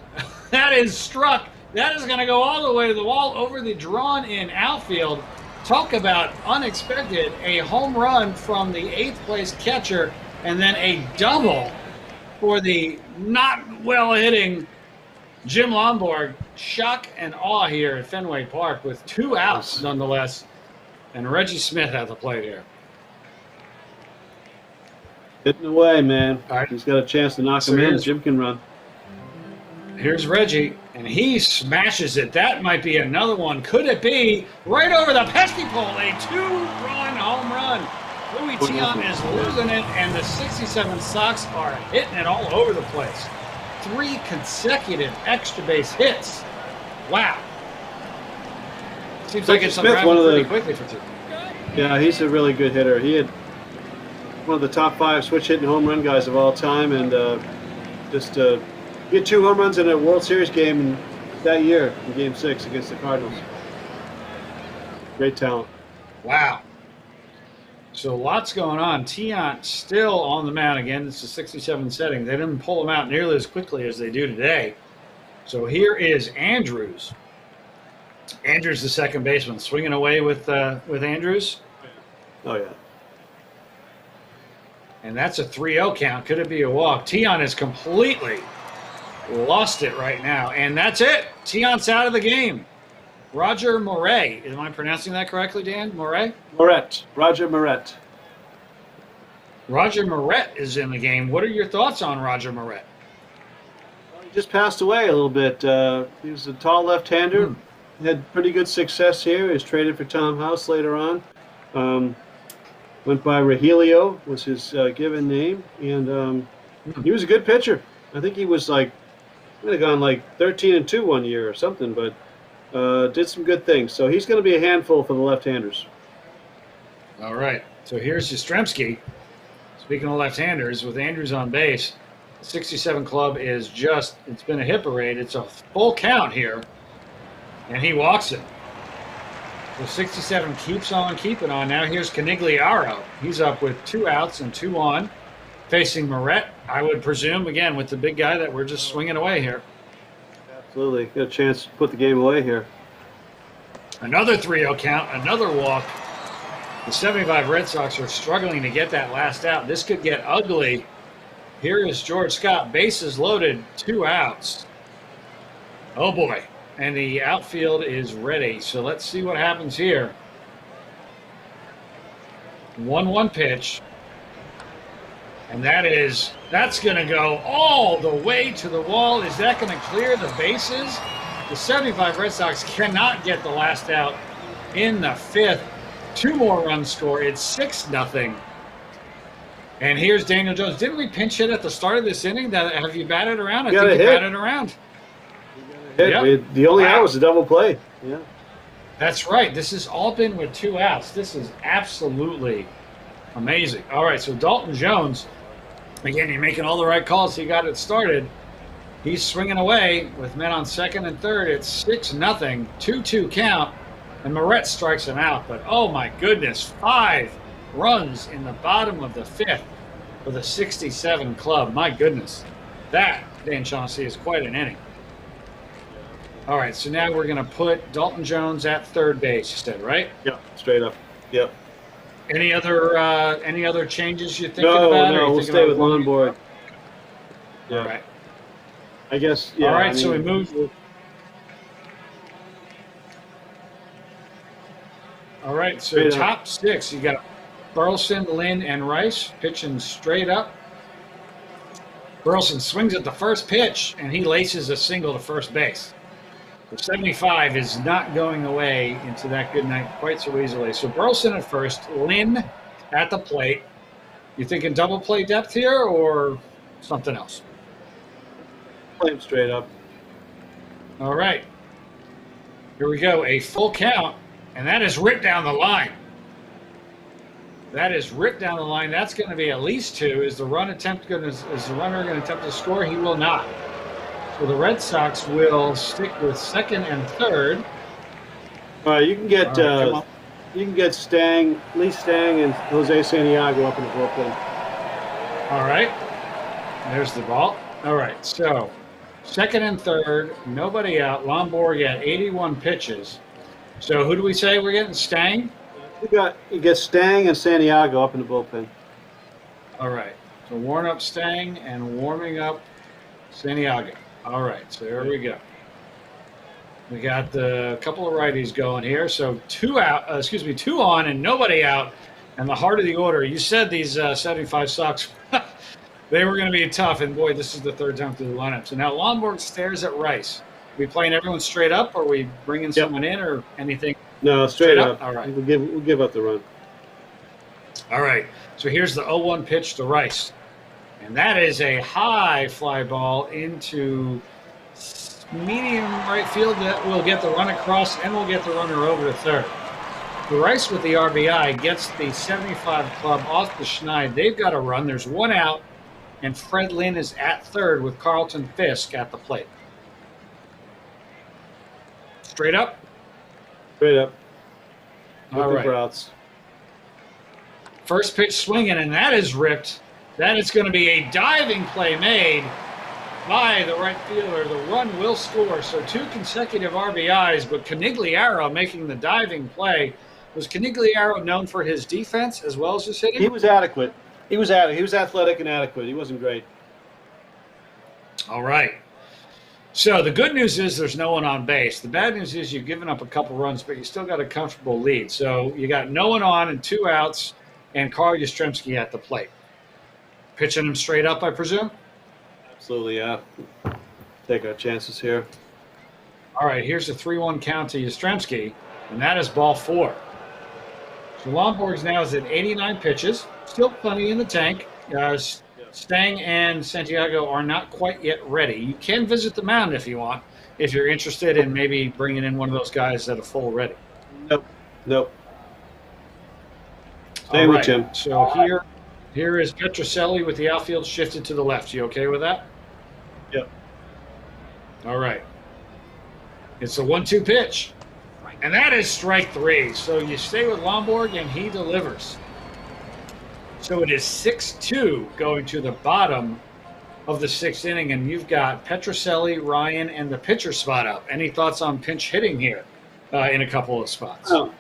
struck. That is going to go all the way to the wall over the drawn-in outfield. Talk about unexpected. A home run from the 8th place catcher, and then a double for the not well-hitting Jim Lombard. Shock and awe here at Fenway Park with 2 outs nonetheless. And Reggie Smith at the plate here. Hitting away, man. All right. He's got a chance to knock him in. Jim can run. Here's Reggie, and he smashes it. That might be another one. Could it be? Right over the pesky pole, a 2-run home run. Louis Tion is losing it, and the 67 Sox are hitting it all over the place. 3 consecutive extra base hits. Wow. Seems like it's unraveling pretty quickly for 2. Yeah, he's a really good hitter. He had one of the top 5 switch hitting home run guys of all time, and he had 2 home runs in a World Series game that year in Game 6 against the Cardinals. Great talent. Wow. So lots going on. Tion still on the mound again. It's a 67 setting. They didn't pull him out nearly as quickly as they do today. So here is Andrews. Andrews, the second baseman, swinging away with Andrews. Oh, yeah. And that's a 3-0 count. Could it be a walk? Tion is completely lost it right now. And that's it. Tion's out of the game. Roger Moret. Am I pronouncing that correctly, Dan? Moret? Moret. Roger Moret. Roger Moret is in the game. What are your thoughts on Roger Moret? Well, he just passed away a little bit. He was a tall left-hander. He had pretty good success here. He was traded for Tom House later on. Went by Rogelio was his given name. And he was a good pitcher. I think he was like, might have gone like 13-2 one year or something, but did some good things. So he's going to be a handful for the left-handers. All right. So here's Yastrzemski. Speaking of left-handers, with Andrews on base, the 67 club is just, it's been a hit parade. It's a full count here, and he walks it. So 67 keeps on keeping on. Now here's Canigliaro. He's up with 2 outs and 2 on, facing Moret, I would presume, again, with the big guy that we're just swinging away here. Absolutely. Got a chance to put the game away here. Another 3-0 count, another walk. The 75 Red Sox are struggling to get that last out. This could get ugly. Here is George Scott, bases loaded, 2 outs. Oh boy, and the outfield is ready. So let's see what happens here. 1-1 pitch. And that's going to go all the way to the wall. Is that going to clear the bases? The 75 Red Sox cannot get the last out in the fifth. 2 more runs score. It's 6-0. And here's Daniel Jones. Didn't we pinch hit at the start of this inning? Have you batted around? I think you batted around. Yep. The only out was a double play. Yeah. That's right. This has all been with 2 outs. This is absolutely amazing. All right, so Dalton Jones, again, you're making all the right calls. He got it started. He's swinging away with men on second and third. It's 6-0, 2-2 count, and Moret strikes him out. But, oh, my goodness, 5 runs in the bottom of the fifth for the 67 club. My goodness, that, Dan Shaughnessy, is quite an inning. All right, so now we're going to put Dalton Jones at third base instead, right? Yep, straight up. Yep. Any other changes you're thinking about? No, we'll stay with Lonborg. Yeah. All right. I guess, yeah. All right, so we move. All right, so top 6, you got Burleson, Lynn, and Rice pitching straight up. Burleson swings at the first pitch, and he laces a single to first base. The 75 is not going away into that good night quite so easily. So Burleson at first, Lynn at the plate. You thinking double play depth here or something else? Play him straight up. All right. Here we go. A full count, and that is ripped down the line. That is ripped down the line. That's going to be at least 2. Is the runner going to attempt to score? He will not. So the Red Sox will stick with second and third. All right, you can get Stang, Lee Stang, and Jose Santiago up in the bullpen. All right. There's the ball. All right, so second and third, nobody out. Lonborg at 81 pitches. So who do we say we're getting? Stang? You get Stang and Santiago up in the bullpen. All right. So warm up Stang and warming up Santiago. All right. So there we go. We got the couple of righties going here. So 2 on and nobody out. And the heart of the order. You said these 75 Sox, they were going to be tough. And boy, this is the 3rd time through the lineup. So now Lonborg stares at Rice. Are we playing everyone straight up, or are we bringing someone in, or anything? No, straight up. All right. We'll give up the run. All right. So here's the 0-1 pitch to Rice. And that is a high fly ball into medium right field that will get the run across and will get the runner over to third. So Rice with the RBI gets the 75 club off the schneid. They've got a run. There's 1 out, and Fred Lynn is at third with Carlton Fisk at the plate. Straight up? Straight up. All right. Routes. First pitch swinging, and that is ripped. That is going to be a diving play made by the right fielder. The run will score. So 2 consecutive RBIs, but Canigliaro making the diving play. Was Canigliaro known for his defense as well as his hitting? He was adequate. He was athletic and adequate. He wasn't great. All right. So the good news is there's no one on base. The bad news is you've given up a couple runs, but you still got a comfortable lead. So you got no one on and 2 outs, and Carl Yastrzemski at the plate. Pitching him straight up, I presume? Absolutely, yeah. Take our chances here. All right, here's a 3-1 count to Yastrzemski, and that is ball 4. So Lonborg's now is at 89 pitches. Still plenty in the tank. Stang and Santiago are not quite yet ready. You can visit the mound if you want, if you're interested in maybe bringing in one of those guys that are full ready. Nope. Stay with Jim. So here is Petrocelli with the outfield shifted to the left. You okay with that? Yep. All right. It's a 1-2 pitch. And that is strike 3. So you stay with Lonborg, and he delivers. So it is 6-2 going to the bottom of the 6th inning, and you've got Petrocelli, Ryan, and the pitcher spot up. Any thoughts on pinch hitting here in a couple of spots? Oh.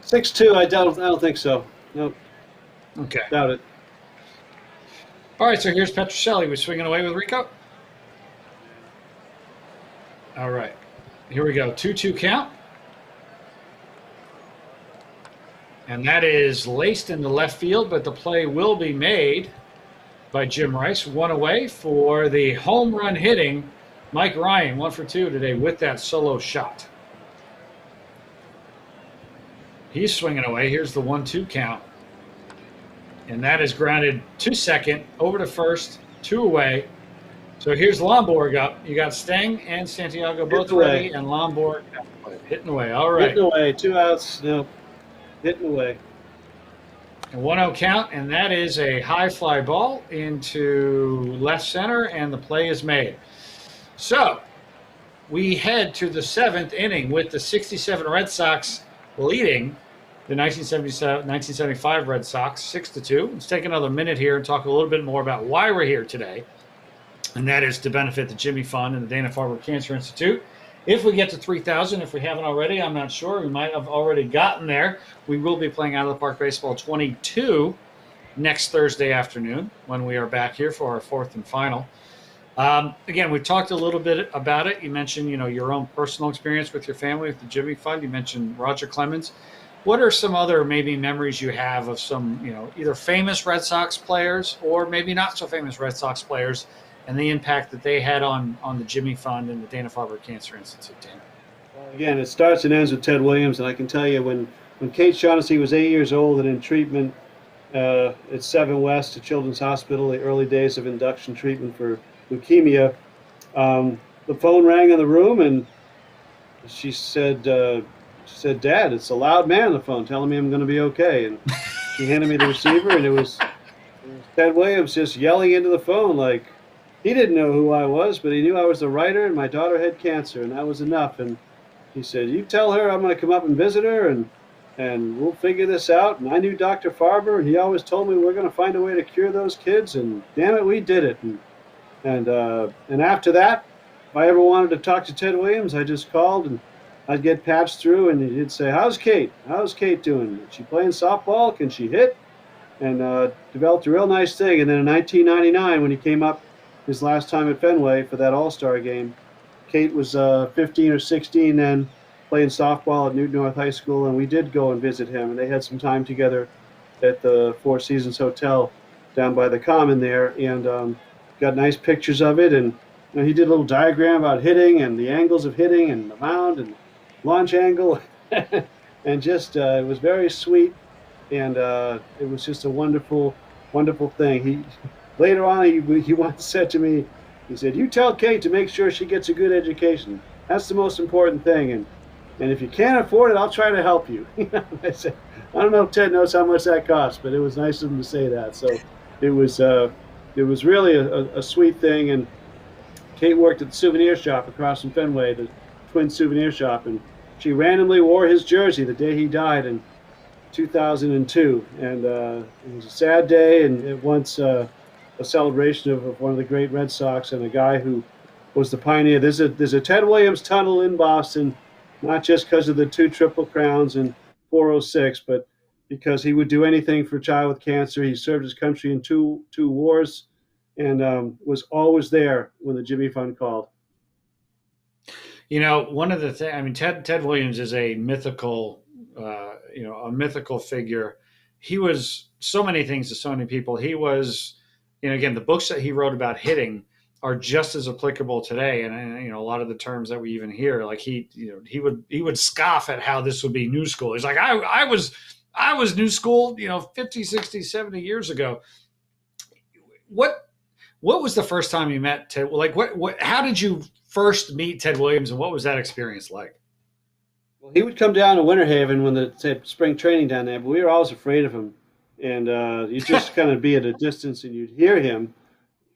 6-2, I don't think so. Nope. Okay. Doubt it. All right, so here's Petrocelli. We're swinging away with Rico. All right. Here we go. 2-2 count. And that is laced into left field, but the play will be made by Jim Rice. 1 away for the home run hitting Mike Ryan, 1 for 2 today with that solo shot. He's swinging away. Here's the 1-2 count. And that is grounded to second, over to first, 2 away. So here's Lomborg up. You got Steng and Santiago both ready, and Lomborg hitting away. All right. Hitting away, 2 outs. No, hitting away. And 1-0 count, and that is a high fly ball into left center, and the play is made. So we head to the 7th inning with the 67 Red Sox leading the 1975 Red Sox 6-2. Let's take another minute here and talk a little bit more about why we're here today, and that is to benefit the Jimmy Fund and the Dana-Farber Cancer Institute. If we get to 3,000, if we haven't already, I'm not sure. We might have already gotten there. We will be playing Out of the Park Baseball 22 next Thursday afternoon when we are back here for our 4th and final. Again, we talked a little bit about it. You mentioned, your own personal experience with your family, with the Jimmy Fund. You mentioned Roger Clemens. What are some other maybe memories you have of some, either famous Red Sox players or maybe not so famous Red Sox players and the impact that they had on the Jimmy Fund and the Dana-Farber Cancer Institute, Dan? Well, again, it starts and ends with Ted Williams, and I can tell you when Kate Shaughnessy was 8 years old and in treatment at 7 West, a children's hospital, the early days of induction treatment for leukemia, the phone rang in the room, and she said, "Dad, it's a loud man on the phone telling me I'm going to be okay." And she handed me the receiver, and it was Ted Williams just yelling into the phone like he didn't know who I was, but he knew I was the writer, and my daughter had cancer, and that was enough. And he said, "You tell her I'm going to come up and visit her, and we'll figure this out." And I knew Dr. Farber, and he always told me we're going to find a way to cure those kids, and damn it, we did it. And after that, if I ever wanted to talk to Ted Williams, I just called, and I'd get patched through, and he'd say, "How's Kate? How's Kate doing? Is she playing softball? Can she hit?" And developed a real nice thing. And then in 1999, when he came up his last time at Fenway for that All-Star game, Kate was 15 or 16 then, playing softball at Newton North High School, and we did go and visit him, and they had some time together at the Four Seasons Hotel down by the Common there, and got nice pictures of it. And he did a little diagram about hitting and the angles of hitting and the mound and launch angle, and just it was very sweet, and it was just a wonderful, wonderful thing. Later on, he once said to me, he said, "You tell Kate to make sure she gets a good education. That's the most important thing, and if you can't afford it, I'll try to help you." I said, I don't know if Ted knows how much that costs, but it was nice of him to say that. So it was really a sweet thing. And Kate worked at the souvenir shop across from Fenway, the Twin Souvenir Shop, and she randomly wore his jersey the day he died in 2002. And it was a sad day, and it once a celebration of one of the great Red Sox and a guy who was the pioneer. There's a Ted Williams tunnel in Boston, not just because of the 2 Triple Crowns and 406, but because he would do anything for a child with cancer. He served his country in two wars, and was always there when the Jimmy Fund called. One of the things, Ted Williams is a mythical, a mythical figure. He was so many things to so many people. He was, again, the books that he wrote about hitting are just as applicable today. And a lot of the terms that we even hear, like he would scoff at how this would be new school. He's like, I was new school, 50, 60, 70 years ago. What was the first time you met Ted? Like, how did you first meet Ted Williams, and what was that experience like? Well, he would come down to Winter Haven when they had spring training down there, but we were always afraid of him. And you'd just kind of be at a distance, and you'd hear him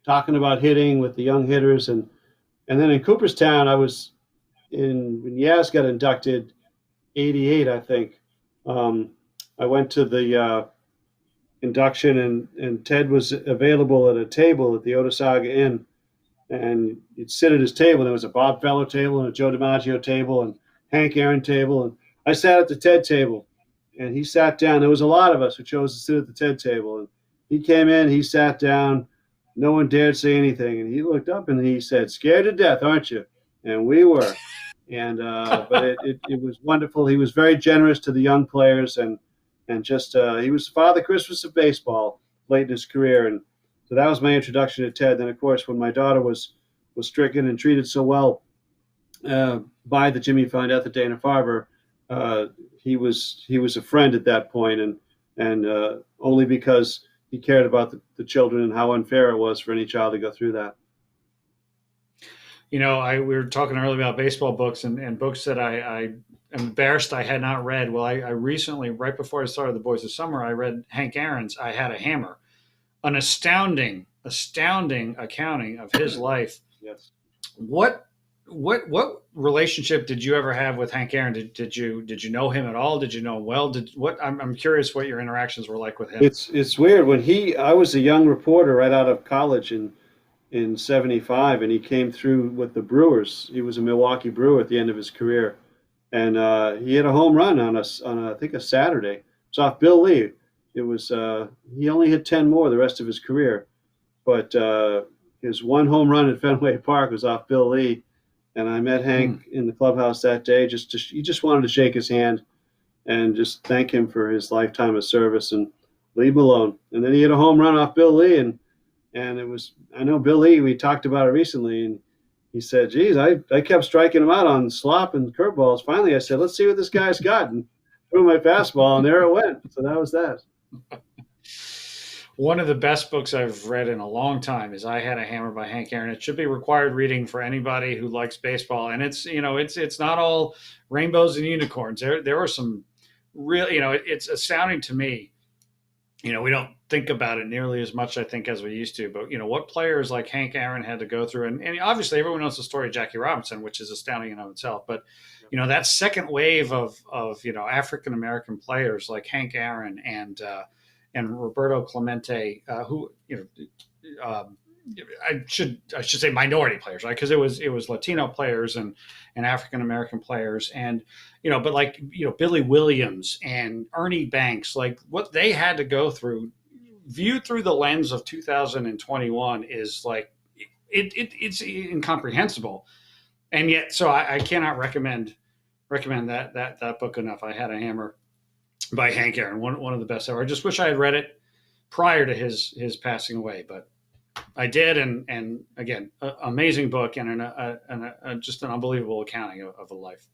talking about hitting with the young hitters. And then in Cooperstown, I was when Yaz got inducted, 88, I think. I went to the induction, and Ted was available at a table at the Otesaga Inn, and you'd sit at his table. There was a Bob Feller table and a Joe DiMaggio table and Hank Aaron table, and I sat at the Ted table, and he sat down. There was a lot of us who chose to sit at the Ted table, and he came in, he sat down. No one dared say anything, and he looked up and he said, "Scared to death, aren't you?" And we were. And but it was wonderful. He was very generous to the young players, and just he was Father Christmas of baseball late in his career. And so that was my introduction to Ted. Then, of course, when my daughter was was stricken and treated so well by the Jimmy Foundette, the Dana-Farber. He was a friend at that point, and only because he cared about the children and how unfair it was for any child to go through that. We were talking earlier about baseball books and books that I am embarrassed I had not read. Well, I recently, right before I started The Boys of Summer, I read Hank Aaron's I Had a Hammer, an astounding accounting of his life. Yes. What relationship did you ever have with Hank Aaron? Did you know him at all? Did you know him well? I'm curious what your interactions were like with him. It's weird. I was a young reporter right out of college in '75, and he came through with the Brewers. He was a Milwaukee Brewer at the end of his career, and he hit a home run on I think a Saturday. It was off Bill Lee. It was he only hit 10 more the rest of his career, but his one home run at Fenway Park was off Bill Lee. And I met Hank in the clubhouse that day. He just wanted to shake his hand and just thank him for his lifetime of service and leave him alone. And then he hit a home run off Bill Lee, and it was, I know Bill Lee, we talked about it recently, and he said, geez, I kept striking him out on slop and curveballs. Finally, I said, let's see what this guy's got, and threw my fastball, and there it went. So that was that. One of the best books I've read in a long time is I Had a Hammer by Hank Aaron. It should be required reading for anybody who likes baseball. And it's not all rainbows and unicorns. There are some real, it's astounding to me. We don't think about it nearly as much, I think, as we used to. But, what players like Hank Aaron had to go through. And obviously everyone knows the story of Jackie Robinson, which is astounding in of itself. But, that second wave of African-American players like Hank Aaron and Roberto Clemente, who I should say minority players, right? Because it was Latino players and African American players, and but like Billy Williams and Ernie Banks, like what they had to go through, viewed through the lens of 2021, is like it's incomprehensible, and yet so I cannot recommend that book enough. I Had a Hammer by Hank Aaron, one of the best ever. I just wish I had read it prior to his passing away, but I did. And again, amazing book and just an unbelievable accounting of a life.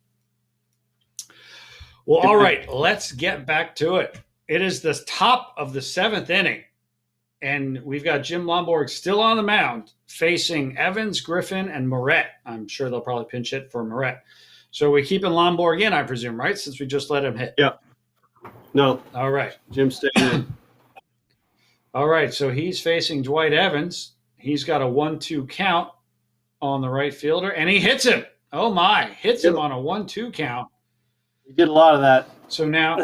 Well, all right, let's get back to it. It is the top of the 7th inning, and we've got Jim Lomborg still on the mound facing Evans, Griffin, and Moret. I'm sure they'll probably pinch hit for Moret. So we're keeping Lomborg in, I presume, right? Since we just let him hit. Yeah. No. All right. Jim's staying in. All right. So he's facing Dwight Evans. He's got a 1-2 count on the right fielder, and he hits him. Oh, my. Hits him on a 1-2 count. You get a lot of that. So now.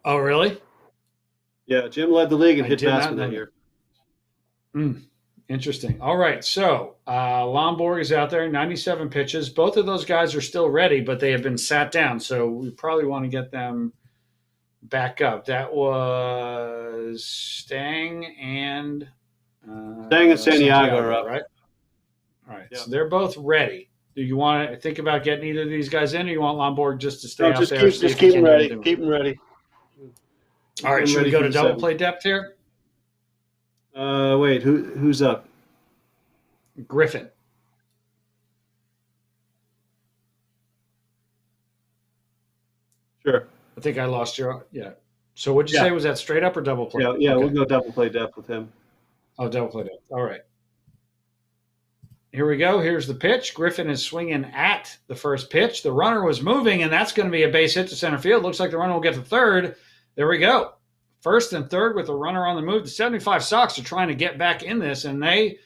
Oh, really? Yeah. Jim led the league in hit batsman that year. Interesting. All right. So Lomborg is out there, 97 pitches. Both of those guys are still ready, but they have been sat down. So we probably want to get them back up. That was Stang and Santiago are up. Right? All right. Yeah. So they're both ready. Do you want to think about getting either of these guys in, or you want Lomborg just to stay out there? Just keep them ready. Keep them ready. All right. Should we go to double play depth here? Wait, who's up? Griffin. Sure. I think I lost your. Yeah. So what'd you say? Was that straight up or double play? Yeah, okay. We'll go double play depth with him. Oh, double play depth. All right. Here we go. Here's the pitch. Griffin is swinging at the first pitch. The runner was moving, and that's going to be a base hit to center field. Looks like the runner will get to third. There we go. First and third with the runner on the move. The 75 Sox are trying to get back in this, and they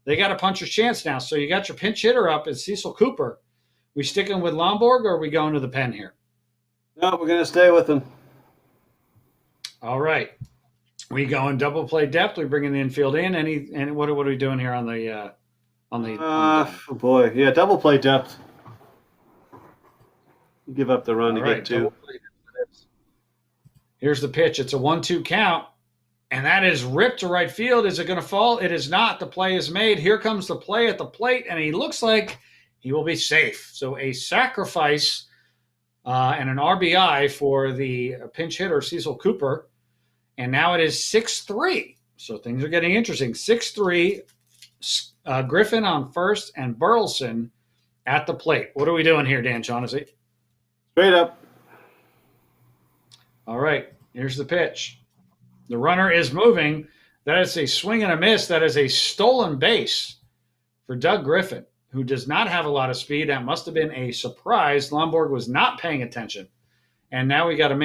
got a puncher's chance now. So you got your pinch hitter up is Cecil Cooper. We sticking with Lomborg, or are we going to the pen here? No, we're going to stay with him. All right. We going double play depth. We bringing the infield in. And what are we doing here on the oh boy, yeah, double play depth. You give up the run to get two. Here's the pitch. It's a 1-2 count, and that is ripped to right field. Is it going to fall? It is not. The play is made. Here comes the play at the plate, and he looks like he will be safe. So a sacrifice and an RBI for the pinch hitter, Cecil Cooper. And now it is 6-3. So things are getting interesting. 6-3. Griffin on first, and Burleson at the plate. What are we doing here, Dan Shaughnessy? Straight up. All right, here's the pitch. The runner is moving. That is a swing and a miss. That is a stolen base for Doug Griffin, who does not have a lot of speed. That must have been a surprise. Lomborg was not paying attention. And now we got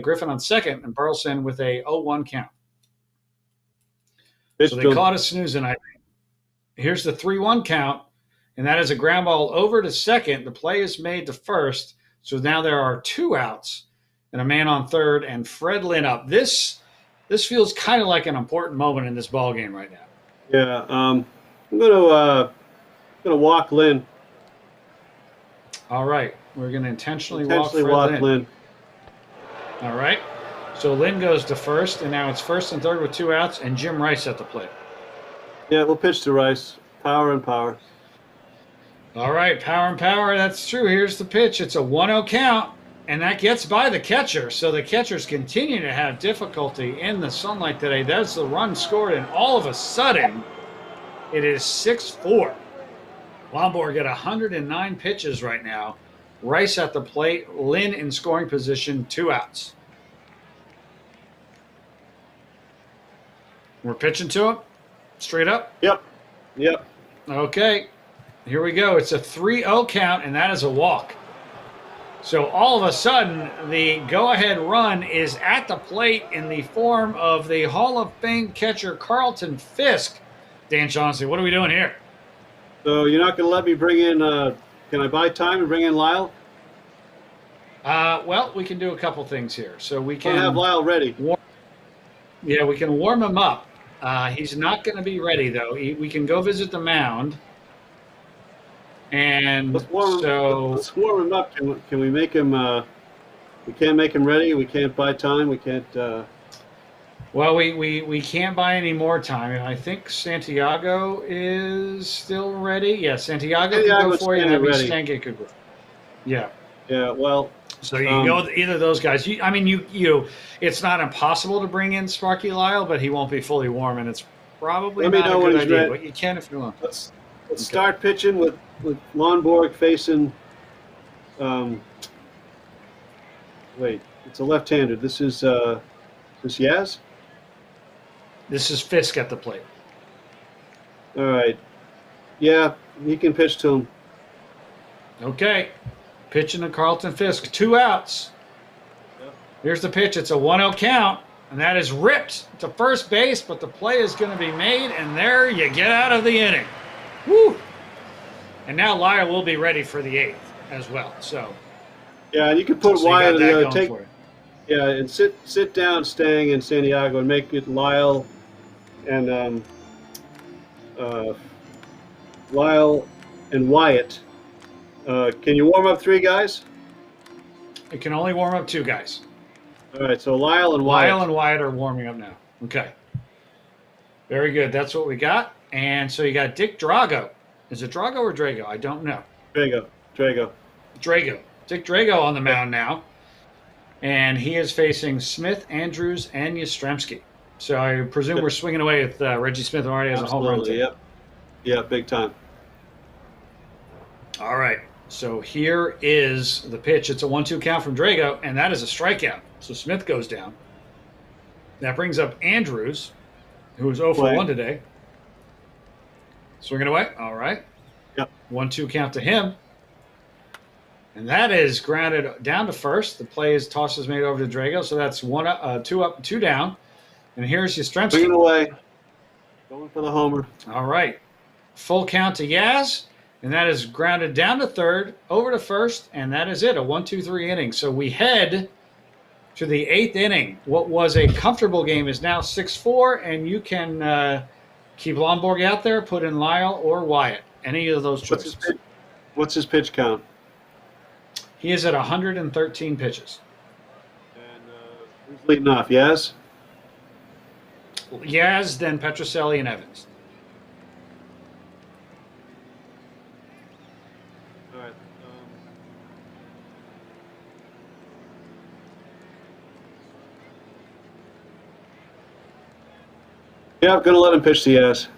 Griffin on second and Burleson with a 0-1 count. So they caught us snoozing, I think. Here's the 3-1 count, and that is a ground ball over to second. The play is made to first. So now there are 2 outs and a man on third, and Fred Lynn up. This feels kind of like an important moment in this ball game right now. Yeah, I'm gonna walk Lynn. All right, we're gonna intentionally walk Fred Lynn. All right, so Lynn goes to first, and now it's first and third with 2 outs, and Jim Rice at the plate. Yeah, we'll pitch to Rice. Power and power. All right, power and power. That's true. Here's the pitch. It's a 1-0 count. And that gets by the catcher, so the catchers continue to have difficulty in the sunlight today. That's the run scored, and all of a sudden, it is 6-4. Lomborg at 109 pitches right now. Rice at the plate, Lynn in scoring position, 2 outs. We're pitching to him, straight up? Yep. Okay, here we go. It's a 3-0 count, and that is a walk. So all of a sudden, the go-ahead run is at the plate in the form of the Hall of Fame catcher Carlton Fisk. Dan Shaughnessy, what are we doing here? So you're not going to let me bring in, can I buy time and bring in Lyle? Well, we can do a couple things here. So we can have Lyle ready. We can warm him up. He's not going to be ready, though. We can go visit the mound. And let's warm him up. Can we make him? We can't make him ready. We can't buy time. We can't. Well, we can't buy any more time. I think Santiago is still ready. Yeah, Santiago can go for you. And Stange could go. Yeah. Yeah. Well. So you can go with either of those guys. You. It's not impossible to bring in Sparky Lyle, but he won't be fully warm, and it's probably not a good idea. But you can if you want. Let's start pitching with Lomborg facing. Wait, it's a left-hander. This is Yaz? This is Fisk at the plate. All right. Yeah, he can pitch to him. Okay. Pitching to Carlton Fisk. 2 outs. Yep. Here's the pitch. It's a 1-0 count, and that is ripped to first base, but the play is going to be made, and there you get out of the inning. Woo! And now Lyle will be ready for the 8th as well. So yeah, and you can put Wyatt and sit down, Stang and Santiago, and make it Lyle and Wyatt. Can you warm up 3 guys? It can only warm up 2 guys. All right, so Lyle and Wyatt. Lyle and Wyatt are warming up now. Okay. Very good. That's what we got. And so you got Dick Drago. Is it Drago or Drago? I don't know. Drago. Dick Drago on the mound now. And he is facing Smith, Andrews, and Yastrzemski. So I presume we're swinging away with Reggie Smith, who already has a home run. Yep. Yeah, big time. All right. So here is the pitch. It's a 1-2 count from Drago, and that is a strikeout. So Smith goes down. That brings up Andrews, who is 0 for 1 today. Swinging away. All right. Yep. 1-2 count to him. And that is grounded down to first. The play is tosses made over to Drago. So that's 2 up, 2 down. And here's Yastrzemski. Swinging away. Going for the homer. All right. Full count to Yaz. And that is grounded down to third, over to first, and that is it, a 1-2-3 inning. So we head to the 8th inning. What was a comfortable game is now 6-4, and you can keep Lomborg out there, put in Lyle or Wyatt, any of those choices. What's his pitch count? He is at 113 pitches. And who's leading off, Yaz? Yaz, then Petrocelli and Evans. Yeah, I'm going to let him pitch to Yaz.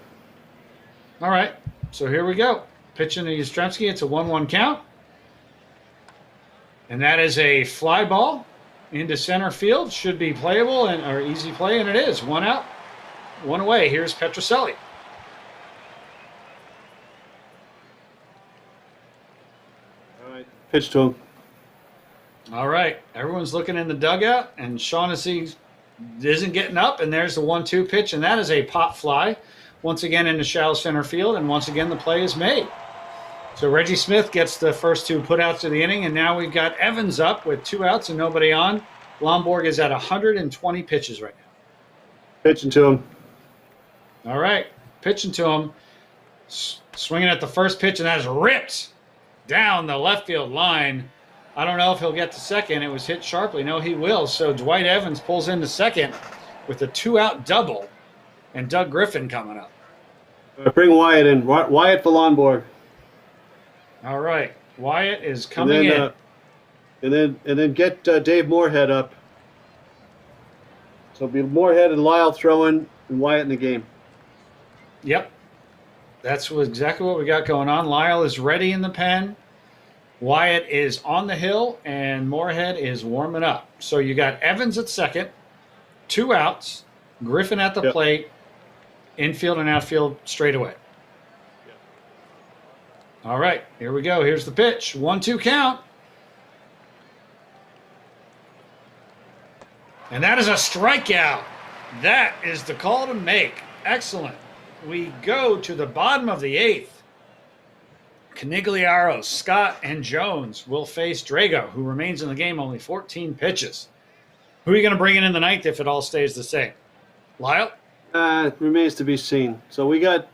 All right, so here we go. Pitching to Yastrzemski. It's a 1-1 count. And that is a fly ball into center field. Should be playable or easy play, and it is. 1 out, 1 away. Here's Petrocelli. All right, pitch to him. All right, everyone's looking in the dugout, and Shaughnessy isn't getting up, and there's the 1-2 pitch, and that is a pop fly. Once again into shallow center field, and once again the play is made. So Reggie Smith gets the first 2 putouts of the inning, and now we've got Evans up with 2 outs and nobody on. Lomborg is at 120 pitches right now. Pitching to him. All right, pitching to him. Swinging at the first pitch, and that is ripped down the left field line. I don't know if he'll get to second. It was hit sharply. No, he will. So Dwight Evans pulls into second with a 2-out double, and Doug Griffin coming up. Bring Wyatt in. Wyatt for Lomborg. All right, Wyatt is coming in. And then get Dave Moorhead up. So it'll be Moorhead and Lyle throwing and Wyatt in the game. Yep, that's exactly what we got going on. Lyle is ready in the pen. Wyatt is on the hill, and Moorhead is warming up. So you got Evans at second, 2 outs, Griffin at the plate, infield and outfield straight away. All right, here we go. Here's the pitch. 1-2 count. And that is a strikeout. That is the call to make. Excellent. We go to the bottom of the 8th. Canigliaro, Scott, and Jones will face Drago, who remains in the game only 14 pitches. Who are you going to bring in the 9th if it all stays the same? Lyle? Remains to be seen. So we got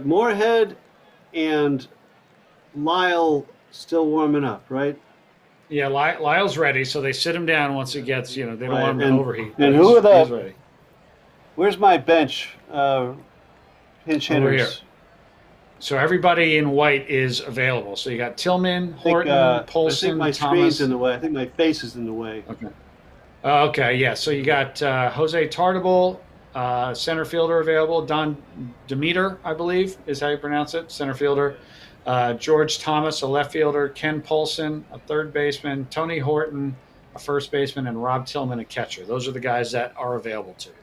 Moorhead and Lyle still warming up, right? Yeah, Lyle's ready, so they sit him down once he gets, they don't want him to overheat. And who are the? He's ready. Where's my bench? Pinch hitters. Over here. So everybody in white is available. So you got Tillman, Horton, Polson, I think my Thomas. screen's in the way. I think my face is in the way. Okay. Okay, yeah. So you got Jose Tartable, center fielder available. Don Demeter, I believe, is how you pronounce it, center fielder. George Thomas, a left fielder. Ken Polson, a third baseman. Tony Horton, a first baseman. And Rob Tillman, a catcher. Those are the guys that are available to you.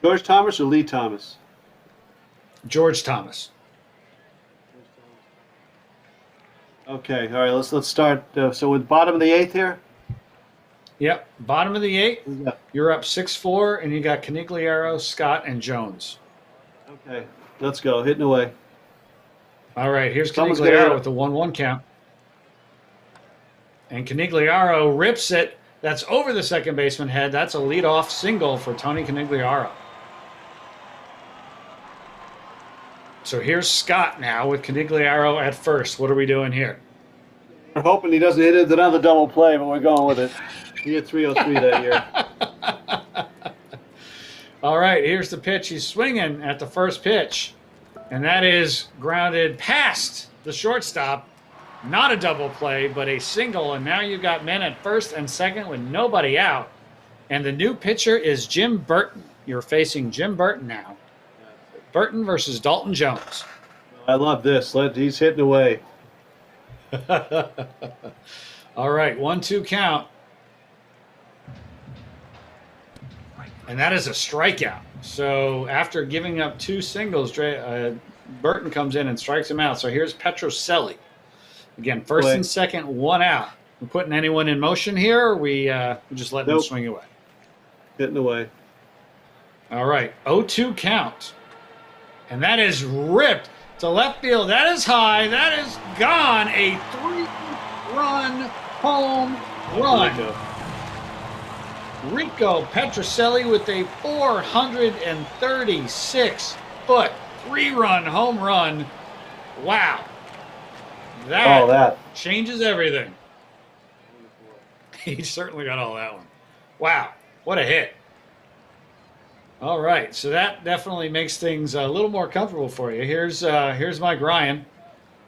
George Thomas or Lee Thomas? George Thomas. Okay, all right. Let's start. So with bottom of the 8th here. Yep, bottom of the 8th. Yeah. You're up 6-4, and you got Canigliaro, Scott, and Jones. Okay, let's go. Hitting away. All right, here's Canigliaro with the 1-1 count. And Canigliaro rips it. That's over the second baseman head. That's a leadoff single for Tony Canigliaro. So here's Scott now with Canigliaro at first. What are we doing here? We're hoping he doesn't hit it another double play, but we're going with it. He hit 303 that year. All right, here's the pitch. He's swinging at the first pitch, and that is grounded past the shortstop. Not a double play, but a single, and now you've got men at first and second with nobody out. And the new pitcher is Jim Burton. You're facing Jim Burton now. Burton versus Dalton Jones. I love this. He's hitting away. All right, 1-2 count. And that is a strikeout. So after giving up 2 singles, Burton comes in and strikes him out. So here's Petrocelli. Again, first and second, 1 out. We putting anyone in motion here, or we just letting them swing away? Hitting away. All right, 0-2 count. And that is ripped to left field. That is high. That is gone. A 3-run home run. Rico Petrocelli with a 436-foot 3-run home run. Wow. That changes everything. He certainly got all that one. Wow. What a hit. All right, so that definitely makes things a little more comfortable for you. Here's Mike Ryan.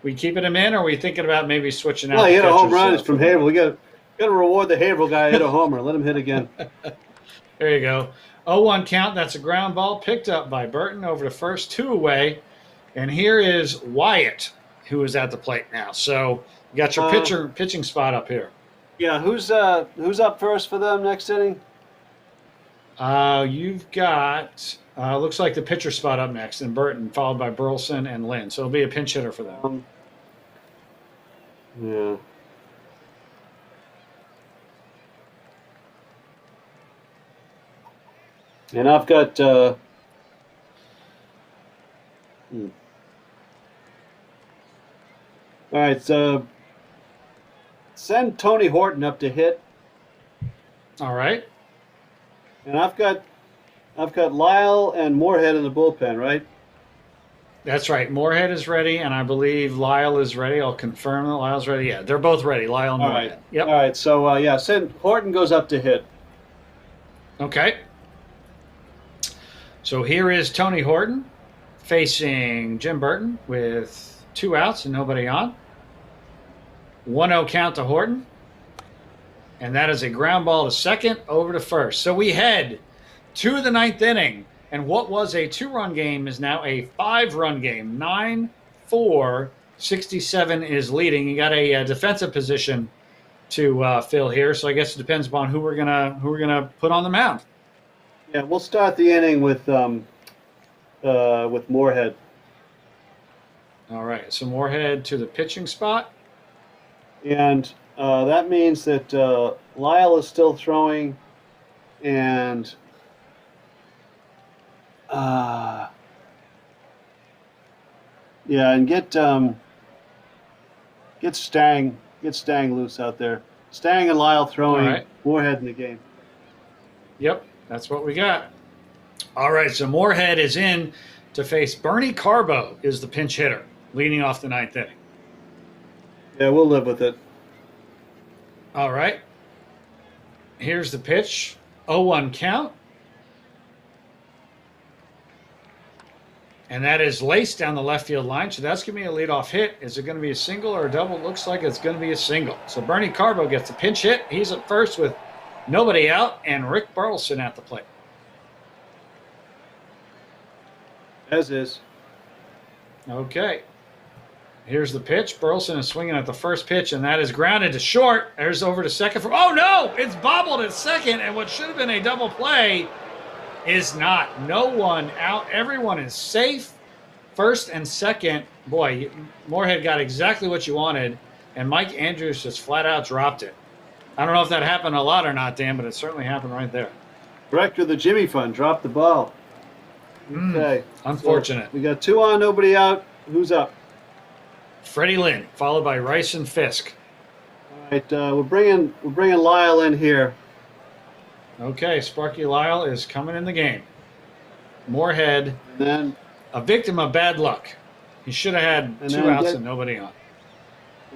We keeping him in, or are we thinking about maybe switching out? Well, he hit a home run. It's from Haverhill. Gonna reward the Haverhill guy. Hit a homer. Let him hit again. There you go. 0-1 count. That's a ground ball picked up by Burton over to first, 2 away. And here is Wyatt, who is at the plate now. So you got your pitching spot up here. Yeah, who's up first for them next inning? You've got looks like the pitcher spot up next, and Burton, followed by Burleson and Lynn. So it'll be a pinch hitter for them. Yeah. And I've got all right, so send Tony Horton up to hit. All right. And I've got Lyle and Moorhead in the bullpen, right? That's right. Moorhead is ready, and I believe Lyle is ready. I'll confirm that Lyle's ready. Yeah, they're both ready, Lyle and Moorhead. Right. Yep. All right, so send Horton goes up to hit. Okay. So here is Tony Horton facing Jim Burton with 2 outs and nobody on. 1-0 count to Horton. And that is a ground ball to second, over to first. So we head to the 9th inning. And what was a 2-run game is now a 5-run game. 9-4, 67 is leading. You got a defensive position to fill here. So I guess it depends upon who we're gonna put on the mound. Yeah, we'll start the inning with Moorhead. All right, so Moorhead to the pitching spot. And that means that Lyle is still throwing, and and get Stang loose out there. Stang and Lyle throwing, right. Moorhead in the game. Yep, that's what we got. All right, so Moorhead is in to face Bernie Carbo is the pinch hitter, leading off the 9th inning. Yeah, we'll live with it. All right. Here's the pitch. 0-1 count. And that is laced down the left field line. So that's going to be a leadoff hit. Is it going to be a single or a double? Looks like it's going to be a single. So Bernie Carbo gets the pinch hit. He's at first with nobody out, and Rick Burleson at the plate. As is. Okay. Here's the pitch. Burleson is swinging at the first pitch, and that is grounded to short. There's over to second. Oh, no! It's bobbled at second, and what should have been a double play is not. No one out. Everyone is safe. First and second. Boy, Moorhead got exactly what you wanted, and Mike Andrews just flat out dropped it. I don't know if that happened a lot or not, Dan, but it certainly happened right there. Director of the Jimmy Fund dropped the ball. Okay. Unfortunate. So we got 2 on, nobody out. Who's up? Freddie Lynn, followed by Rice and Fisk. All right, we're bringing Lyle in here. Okay, Sparky Lyle is coming in the game. Moorhead, And then a victim of bad luck. He should have had 2 outs and nobody on.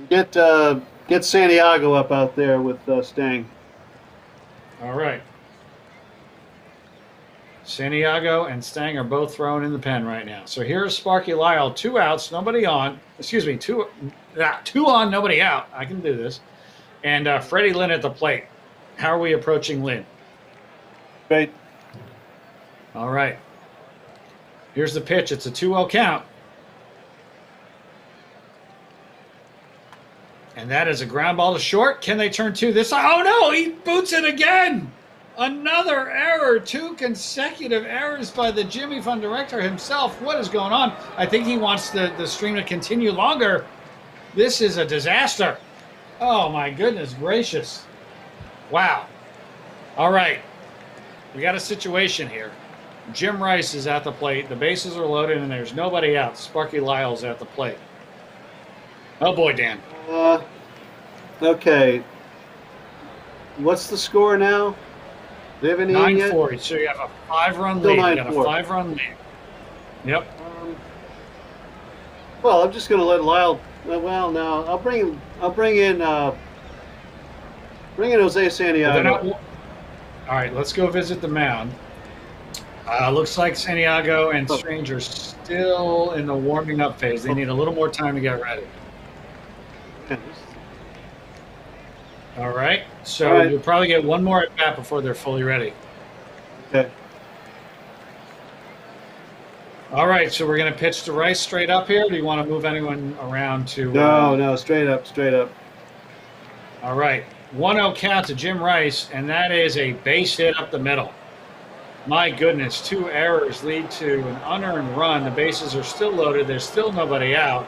get Santiago up out there with Stang. All right. Santiago and Stang are both thrown in the pen right now. So here's Sparky Lyle, 2 outs, nobody on. Excuse me, 2 on, nobody out. I can do this. And Freddie Lynn at the plate. How are we approaching Lynn? Great. All right. Here's the pitch. It's a 2-0 count. And that is a ground ball to short. Can they turn 2 this time? Oh, no, he boots it again. Another error. 2 consecutive errors by the Jimmy Fund director himself. What is going on? I think he wants the stream to continue longer. This is a disaster. Oh, my goodness gracious. Wow. All right. We got a situation here. Jim Rice is at the plate. The bases are loaded, and there's nobody out. Sparky Lyle's at the plate. Oh, boy, Dan. Okay. What's the score now? Do they have any in yet? 9-4. So you have a 5-run Still lead. You got a 9-4. 5-run lead. Yep. Well, I'm just going to let Lyle. Well, no, I'll bring in Jose Santiago. All right, let's go visit the mound. Looks like Santiago and Strange are still in the warming up phase. They need a little more time to get ready. All right. So All right. you'll probably get one more at bat before they're fully ready. Okay. All right. So we're going to pitch to Rice straight up here. Or do you want to move anyone around to? No, straight up, straight up. All right. 1-0 count to Jim Rice, and that is a base hit up the middle. My goodness, 2 errors lead to an unearned run. The bases are still loaded. There's still nobody out.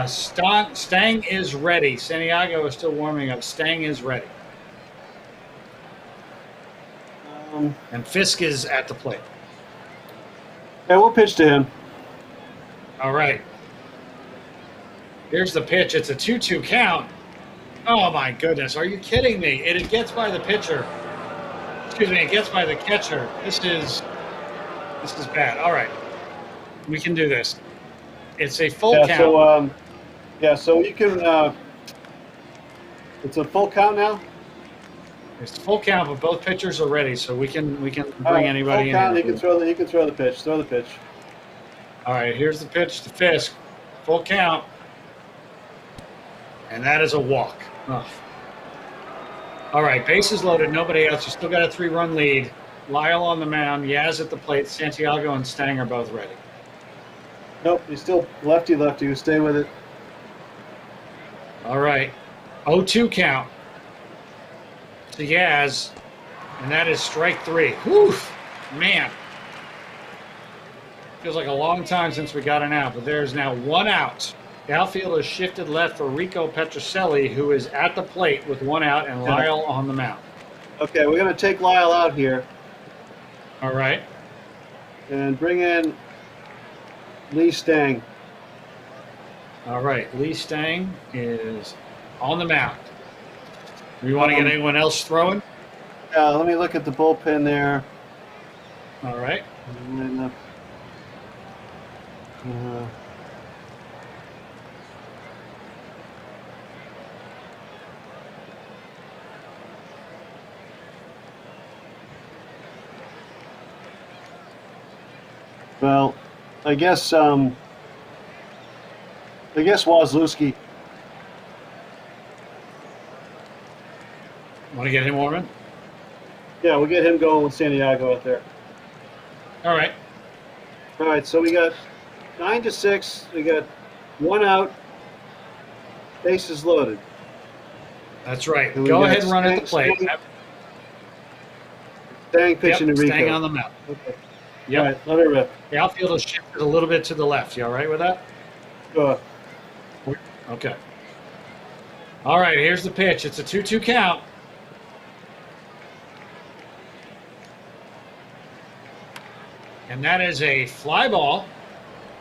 Stang is ready. Santiago is still warming up. Stang is ready. And Fisk is at the plate. Yeah, we'll pitch to him. All right. Here's the pitch. It's a 2-2 count. Oh, my goodness. Are you kidding me? It gets by the pitcher. Excuse me. It gets by the catcher. This is bad. All right. We can do this. It's a full count. So you can. It's a full count now. It's full count, but both pitchers are ready, so we can bring anybody full count, in. He can throw the pitch. Throw the pitch. All right, here's the pitch to Fisk. Full count. And that is a walk. Oh. All right, bases loaded, nobody else. You still got a 3-run lead. Lyle on the mound, Yaz at the plate, Santiago and Stang are both ready. Nope, he's still lefty. You stay with it. All right, 0-2 count to Yaz, and that is strike 3. Whew, man. Feels like a long time since we got an out, but there's now 1 out. The outfield is shifted left for Rico Petrocelli, who is at the plate with 1 out, and Lyle on the mound. Okay, we're going to take Lyle out here. All right. And bring in Lee Stang. All right. Lee Stang is on the mound. Do you want to get anyone else throwing? Let me look at the bullpen there. All right. Well, I guess Wozlewski. Want to get him warming? Yeah, we'll get him going with Santiago out there. All right. All right, so we got 9-6. We got 1 out. Bases loaded. That's right. Go ahead and run at the plate. Stang pitching to Rico. Stang on the mound. Okay. Yep. All right, let me rip. The outfield is shifted a little bit to the left. You all right with that? Sure. Okay. All right, here's the pitch. It's a 2-2 count. And that is a fly ball,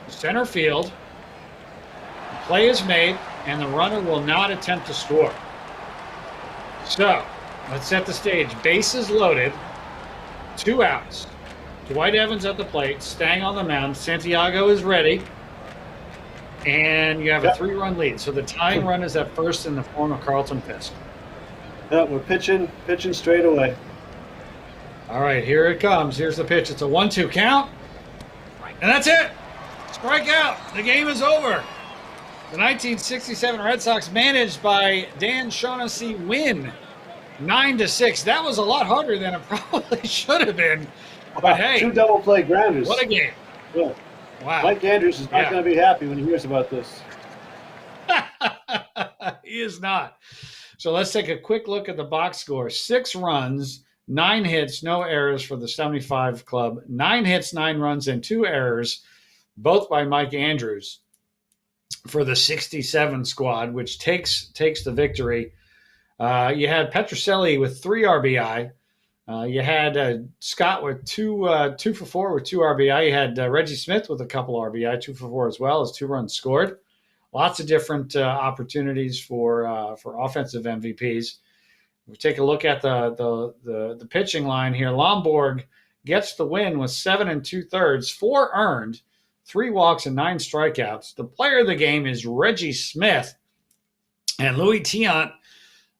center field. The play is made, and the runner will not attempt to score. So, let's set the stage. Bases loaded, 2 outs. Dwight Evans at the plate, Stang on the mound, Santiago is ready, and you have a 3-run lead. So the tying run is at first in the form of Carlton Fisk. Yeah, we're pitching straight away. All right, here it comes. Here's the pitch. It's a 1-2 count, and that's it. Strike out. The game is over. The 1967 Red Sox, managed by Dan Shaughnessy, win 9-6. That was a lot harder than it probably should have been. But hey, 2 double play grounders. What a game. Yeah. Wow. Mike Andrews is not going to be happy when he hears about this. He is not. So let's take a quick look at the box score. 6 runs, 9 hits, no errors for the 75 club. 9 hits, 9 runs, and 2 errors, both by Mike Andrews for the 67 squad, which takes the victory. You had Petrocelli with 3 RBI. You had Scott with 2 for 4 with 2 RBI. You had Reggie Smith with a couple RBI, 2 for 4 as well, as 2 runs scored. Lots of different opportunities for offensive MVPs. We take a look at the pitching line here. Lomborg gets the win with 7 2/3, 4 earned, 3 walks, and 9 strikeouts. The player of the game is Reggie Smith, and Louis Tiant.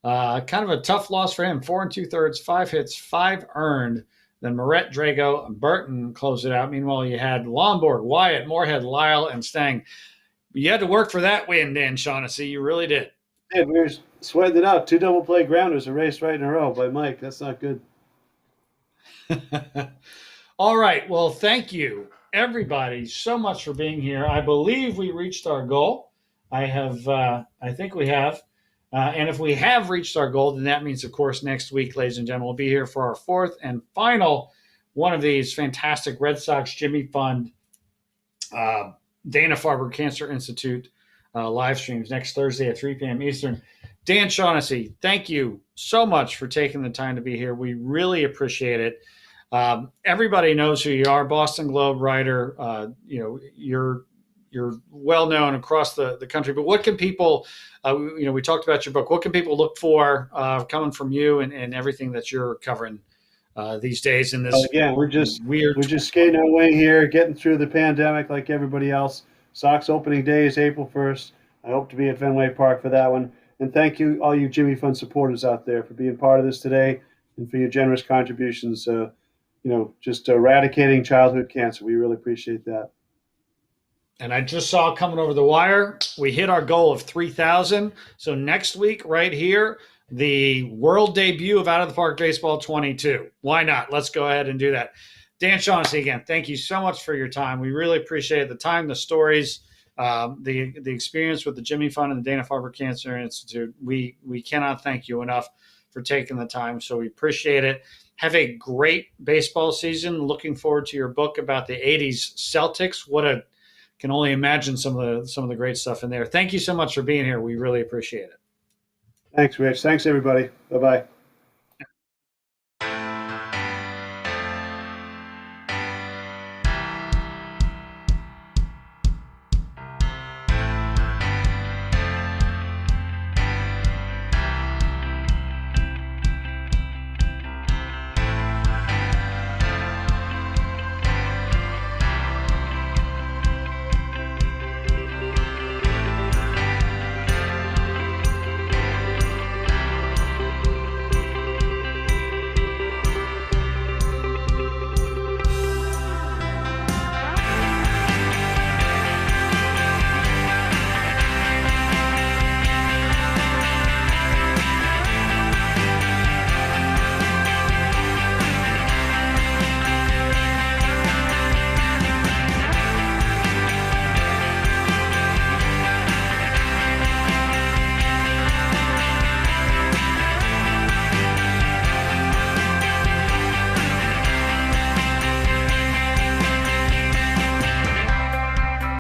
Kind of a tough loss for him. 4 2/3, 5 hits, 5 earned. Then Moret, Drago, and Burton closed it out. Meanwhile, you had Lomborg, Wyatt, Moorhead, Lyle, and Stang. You had to work for that win, Dan Shaughnessy. You really did. Yeah, we were sweating it out. 2 double play grounders erased right in a row by Mike. That's not good. All right. Well, thank you, everybody, so much for being here. I believe we reached our goal. I think we have. And if we have reached our goal, then that means, of course, next week, ladies and gentlemen, we'll be here for our fourth and final one of these fantastic Red Sox Jimmy Fund Dana-Farber Cancer Institute live streams next Thursday at 3 p.m. Eastern. Dan Shaughnessy, thank you so much for taking the time to be here. We really appreciate it. Everybody knows who you are, Boston Globe writer. You're well known across the country. But what can people, we talked about your book. What can people look for coming from you and everything that you're covering these days in this Again, we're just skating our way here, getting through the pandemic like everybody else. Sox opening day is April 1st. I hope to be at Fenway Park for that one. And thank you, all you Jimmy Fund supporters out there, for being part of this today and for your generous contributions. Just eradicating childhood cancer. We really appreciate that. And I just saw coming over the wire, we hit our goal of 3,000. So next week, right here, the world debut of Out of the Park Baseball 22. Why not? Let's go ahead and do that. Dan Shaughnessy, again, thank you so much for your time. We really appreciate the time, the stories, the experience with the Jimmy Fund and the Dana-Farber Cancer Institute. We cannot thank you enough for taking the time. So we appreciate it. Have a great baseball season. Looking forward to your book about the 80s Celtics. Can only imagine some of the great stuff in there. Thank you so much for being here. We really appreciate it. Thanks, Rich. Thanks, everybody. Bye-bye.